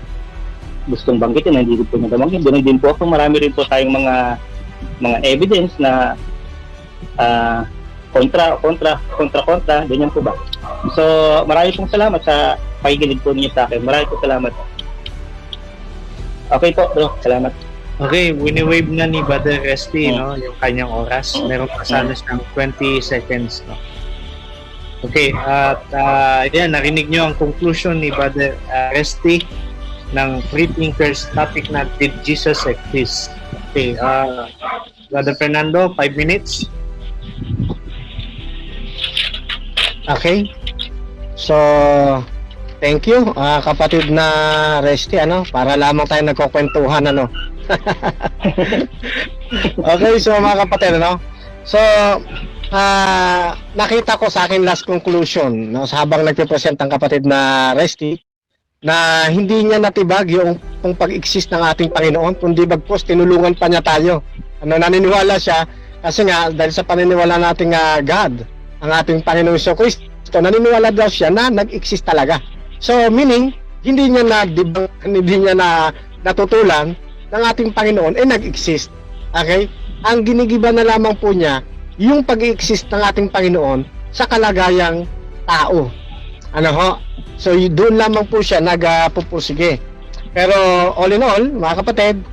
gustong banggitin na hindi po niya nabanggit. Doon din po ako, marami rin po tayong mga evidence na kontra, ganyan po ba? So, marami pong salamat sa pakikinig po niyo sa akin. Marami pong salamat. Okay po, bro. Salamat. Okay, wini-wave na ni Brother Resty, no, yung kanyang oras. Meron pa sana siyang 20 seconds, no. Okay, at yan, narinig nyo ang conclusion ni Brother Resty ng Free Thinkers topic na Did Jesus Exist? Okay, Brother Fernando, 5 minutes. Okay. So, thank you, kapatid na Resty, para lamang tayo nagkukwentuhan, Okay, so mga kapatid, So, nakita ko sa akin last conclusion, habang nagpe-present ang kapatid na Resty, na hindi niya natibag yung pag-exist ng ating Panginoon, kundi bagkus tinulungan pa niya tayo. Naniniwala siya, kasi nga, dahil sa paniniwala nating God, ang ating Panginoon Hesus Kristo, naniniwala daw siya na nag-exist talaga. So, meaning, hindi niya natutulan ng ating Panginoon nag-exist. Okay? Ang ginigiba na lamang po niya yung pag-exist ng ating Panginoon sa kalagayang tao. So, doon lamang po siya nagpupursige. Pero, all in all, mga kapatid,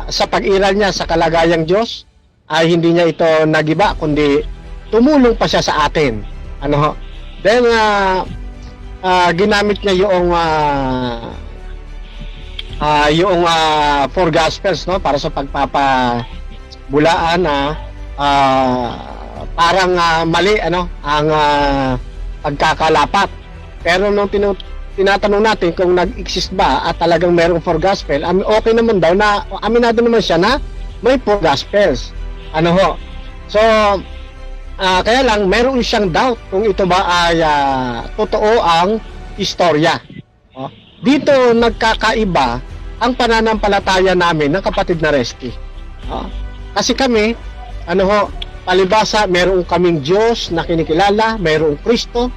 sa pag-iral niya sa kalagayang Diyos, ay hindi niya ito nagiba, kundi tumulong pa siya sa atin. Then, ginamit niya yung 4 Gospels, para sa pagpapabulaan na parang mali ang pagkakalapat. Pero nung tinatanong natin kung nag-exist ba at talagang merong 4 Gospel, okay naman daw na aminado naman siya na may 4 Gospels. So, kaya lang meron siyang doubt kung ito ba ay totoo ang istorya. Dito nagkakaiba ang pananampalataya namin ng kapatid na Resty. Kasi kami, palibasa, meron kaming Diyos na kinikilala, merong Kristo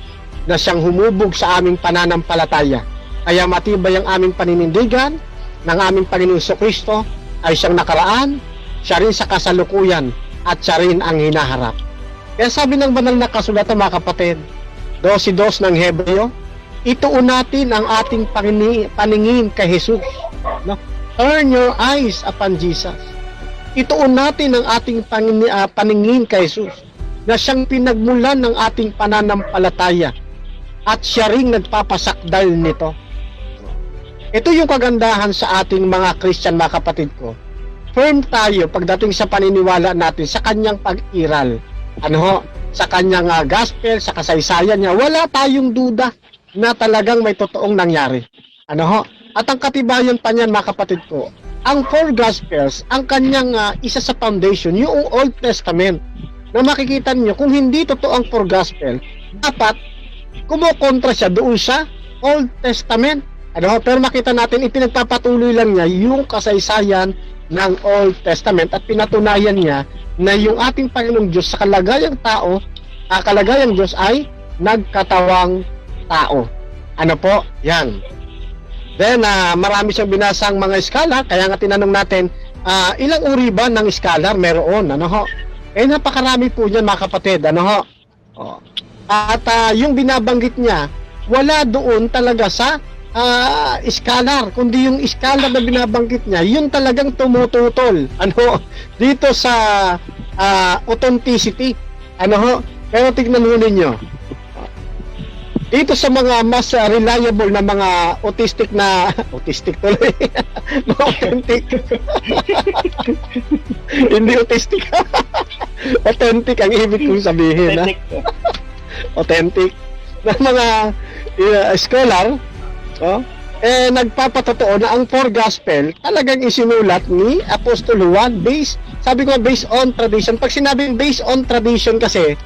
na siyang humubog sa aming pananampalataya. Kaya matibay ang aming paninindigan ng aming Panginoong Kristo ay siyang nakaraan, siya rin sa kasalukuyan, at siya rin ang hinaharap. Kaya sabi ng banal na kasulatan, mga kapatid, 12:2 ng Hebreo, ituon natin ang ating paningin kay Jesus. Turn your eyes upon Jesus. Ituon natin ang ating paningin kay Jesus, na siyang pinagmulan ng ating pananampalataya at siya ring nagpapasakdal nito. Ito yung kagandahan sa ating mga Christian, mga kapatid ko. firm tayo pagdating sa paniniwala natin sa kanyang pag-iral. Ano ho? Sa kanyang gospel, sa kasaysayan niya, wala tayong duda na talagang may totoong nangyari. Ano ho? At ang katibayan pa niyan, mga kapatid ko, ang four gospels, ang kanyang isa sa foundation, yung Old Testament, na makikita niyo kung hindi totoo ang four gospel, dapat kumukontra siya doon sa Old Testament. Ano ho? Pero makita natin, ipinagpapatuloy lang niya yung kasaysayan ng Old Testament at pinatunayan niya na yung ating Panginoong Diyos sa kalagayang tao, kalagayang Diyos ay nagkatawang tao. Ano po? Yan. Then, marami siyang binasang mga scholar, kaya nga tinanong natin, ilang uri ba ng scholar meron? Ano ho? Napakarami po niyan, mga kapatid. Ano ho? Oh. At yung binabanggit niya, wala doon talaga sa scholar, kundi yung scholar na binabanggit niya, yun talagang tumututol. Ano? Dito sa authenticity. Ano ho? Pero tignan mo ninyo. Dito sa mga mas reliable na mga autistic tuloy. Mga authentic. Hindi autistic. Authentic ang ibig kong sabihin. Authentic. Na mga scholar, nagpapatotoo na ang four gospel talagang isinulat ni Apostol Juan based on tradition. Pag sinabing based on tradition kasi,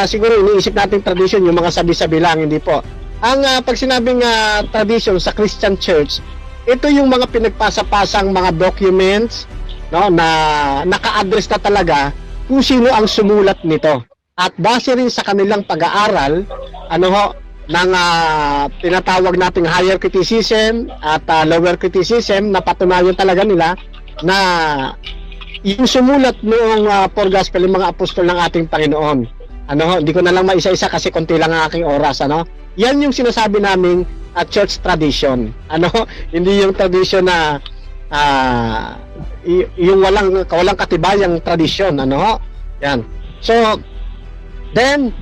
siguro iniisip natin tradition yung mga sabi-sabi lang, hindi po. Ang pag sinabing tradition sa Christian Church, ito yung mga pinagpasa-pasang mga documents, no, na naka-address na talaga kung sino ang sumulat nito. At base rin sa kanilang pag-aaral, ano ho, ng tinatawag nating higher criticism at lower criticism, napatunayan talaga nila na yung sumulat noong four gospel, yung mga apostol ng ating Panginoon. Ano, hindi ko na lang maisa-isa kasi konti lang ang aking oras. Ano, yan yung sinasabi naming church tradition. Ano, hindi yung tradition na yung walang katibayang tradition. Ano, yan. So, then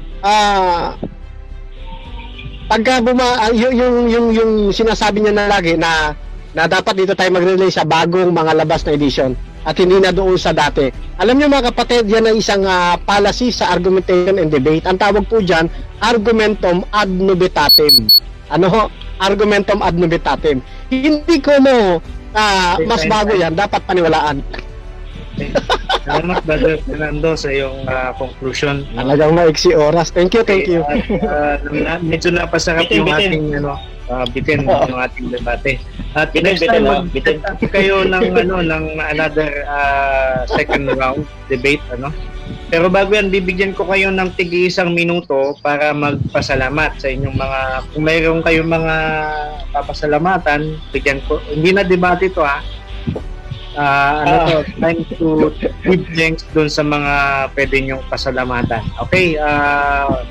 pagka yung sinasabi niya na lagi na dapat dito tayo mag-relay sa bagong mga labas na edition at hindi na doon sa dati. Alam niyo, mga kapatid, yan ay isang fallacy sa argumentation and debate. Ang tawag po dyan, argumentum ad novitatem. Ano ho? Argumentum ad novitatem. Hindi ko mas bago yan, dapat paniwalaan. Salamat, Brother Fernando, sa iyong conclusion. Talagang maiksi oras. Thank you. Medyo napasarap yung ating bitin ng ating debate. At next time, mag-debate kayo ng another second round debate, ano. Pero bago yan, bibigyan ko kayo ng tig-isang minuto para magpasalamat sa inyong mga, kung mayroon kayong mga papasalamatan, bigyan ko, hindi na debate ito time to give thanks dun sa mga pwede nyong pasalamatan. Okay,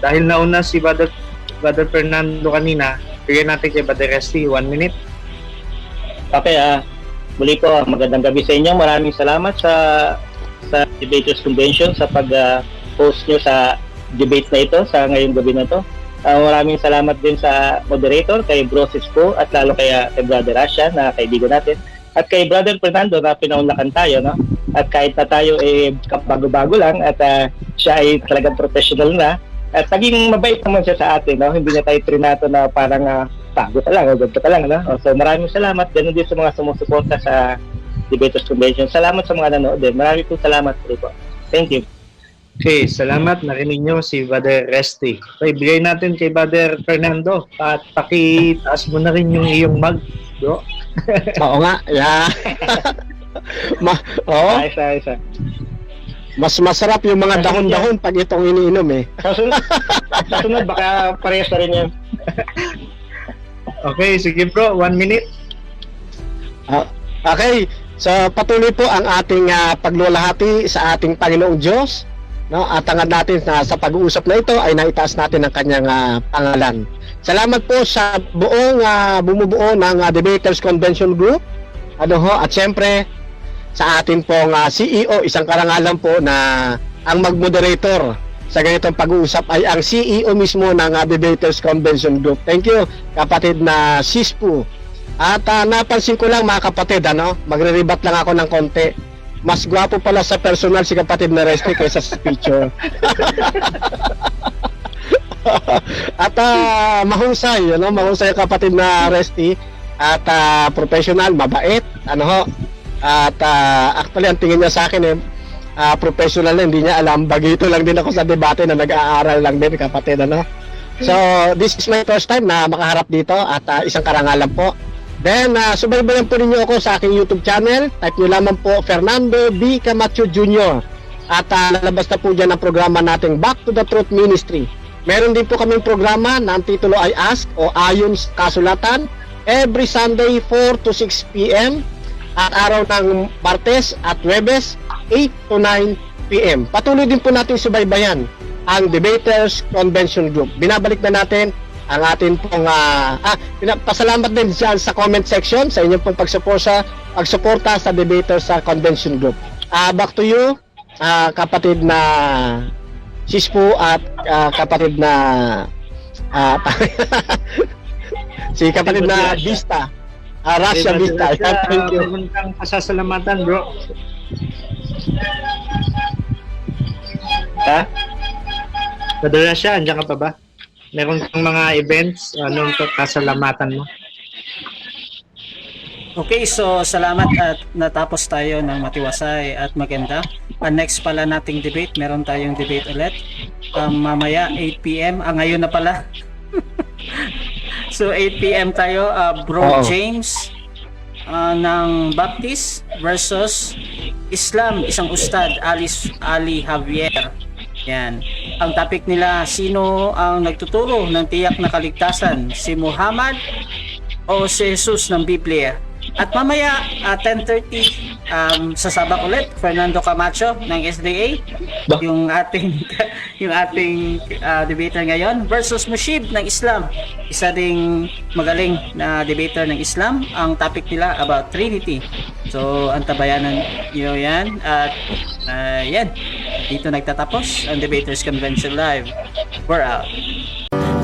dahil nauna si Brother Fernando kanina, bigyan natin kay Brother Resty 1 minute. Okay, muli po, magandang gabi sa inyo. Maraming salamat sa Debaters Convention sa pag-host nyo sa debate na ito, sa ngayong gabi na ito. Maraming salamat din sa moderator, kay Bro Cisco, at lalo kay Brother Asha, na kaibigan natin. At kay Brother Fernando na pinaunlakan tayo, no? At kahit na tayo bago-bago lang at siya ay talagang professional na, at naging mabait naman siya sa atin, no? Hindi na tayo trinato na parang bago ka lang, o ganito ka lang, no? So maraming salamat. Ganun din sa mga sumusuporta sa Debaters Convention. Salamat sa mga nanood din. Maraming po salamat po. Thank you. Okay, salamat. Narinig nyo si Brother Resty. Okay, bigay natin kay Brother Fernando at pakitaas mo na rin yung iyong mug, bro. Oo nga, yeah. Ayos. Mas masarap yung mga dahon-dahon pag itong iniinom Sa sunod, baka parehas na rin yan. Okay, sige bro, 1 minute. Okay, so patuloy po ang ating paglulahati sa ating Panginoong Diyos, no? At hangad natin na sa pag-uusap na ito ay naitaas natin ang kanyang pangalan. Salamat po sa buong bumubuo ng Debaters Convention Group. At syempre sa ating pong CEO, isang karangalan po na ang mag-moderator sa ganitong pag-uusap ay ang CEO mismo ng Debaters Convention Group. Thank you, kapatid na Sispu. At napansin ko lang, mga kapatid, magre-rebat lang ako ng konti. mas gwapo pala sa personal si kapatid na Resty kaysa sa picture. At mahusay, mahusay ang kapatid na Resty at professional, mabait, ano ho. At actually ang tingin niya sa akin professional na, hindi niya alam, bagito lang din ako sa debate na nag-aaral lang din kapatid, ano. So this is my first time na makaharap dito at isang karangalan po. Then subaybayan po ninyo ako sa aking YouTube channel, type nyo lamang po Fernando B. Camacho Jr. At lalabas na po dyan ang programa nating Back to the Truth Ministry. Meron din po kaming programa na ang titulo ay Ask o Ayon sa Kasulatan, every Sunday 4 to 6 p.m. at araw ng Martes at Huwebes 8 to 9 p.m. Patuloy din po natin subaybayan ang Debaters Convention Group. Binabalik na natin ang atin pong pasalamat din dyan sa comment section sa inyong pong pagsuporta sa Debaters Convention Group. Back to you, kapatid na Sispo at kapatid na si kapatid na Vista. Russia Vista. Thank you. Meron kang pasasalamatan, bro. Ha? Brother Russia, andyan ka pa ba? Meron kang mga events, anong kasalamatan mo? Okay, so salamat at natapos tayo ng matiwasay at maganda. Ang next pala nating debate, meron tayong debate ulit. Mamaya 8 p.m. Ngayon na pala. So 8 p.m. tayo, Bro James ng Baptist versus Islam, isang ustad, Ali Javier. Yan. Ang topic nila, sino ang nagtuturo ng tiyak na kaligtasan? Si Muhammad o si Jesus ng Biblia? At mamaya 10:30 sasabak ulit Fernando Camacho ng SDA, yung ating debater ngayon versus Mushib ng Islam, isa ding magaling na debater ng Islam. Ang topic nila about Trinity. So antabayanan niyo yan at yan, dito nagtatapos ang Debaters Convention Live. We're out.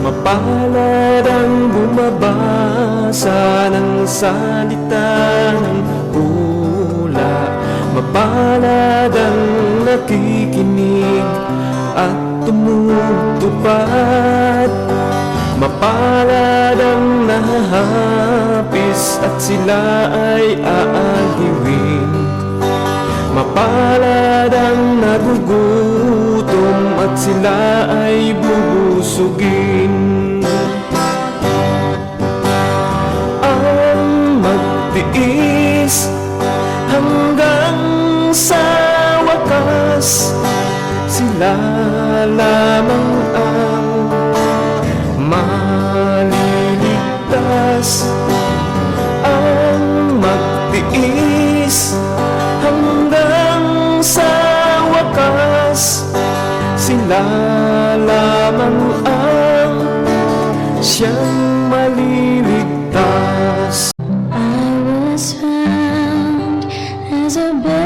Mapalad ang bumabasa ng salita ng pula. Mapalad ang nakikinig at tumutupad. Mapalad ang nahahapis at sila ay aaliwin. Mapalad ang nagugutom at sila ay bubusugin. Ang magtiis hanggang sa wakas, sila lamang ang maliligtas. Ang magtiis hanggang sa wakas, sila lamang ang siyang maliligtas. I was found as a bird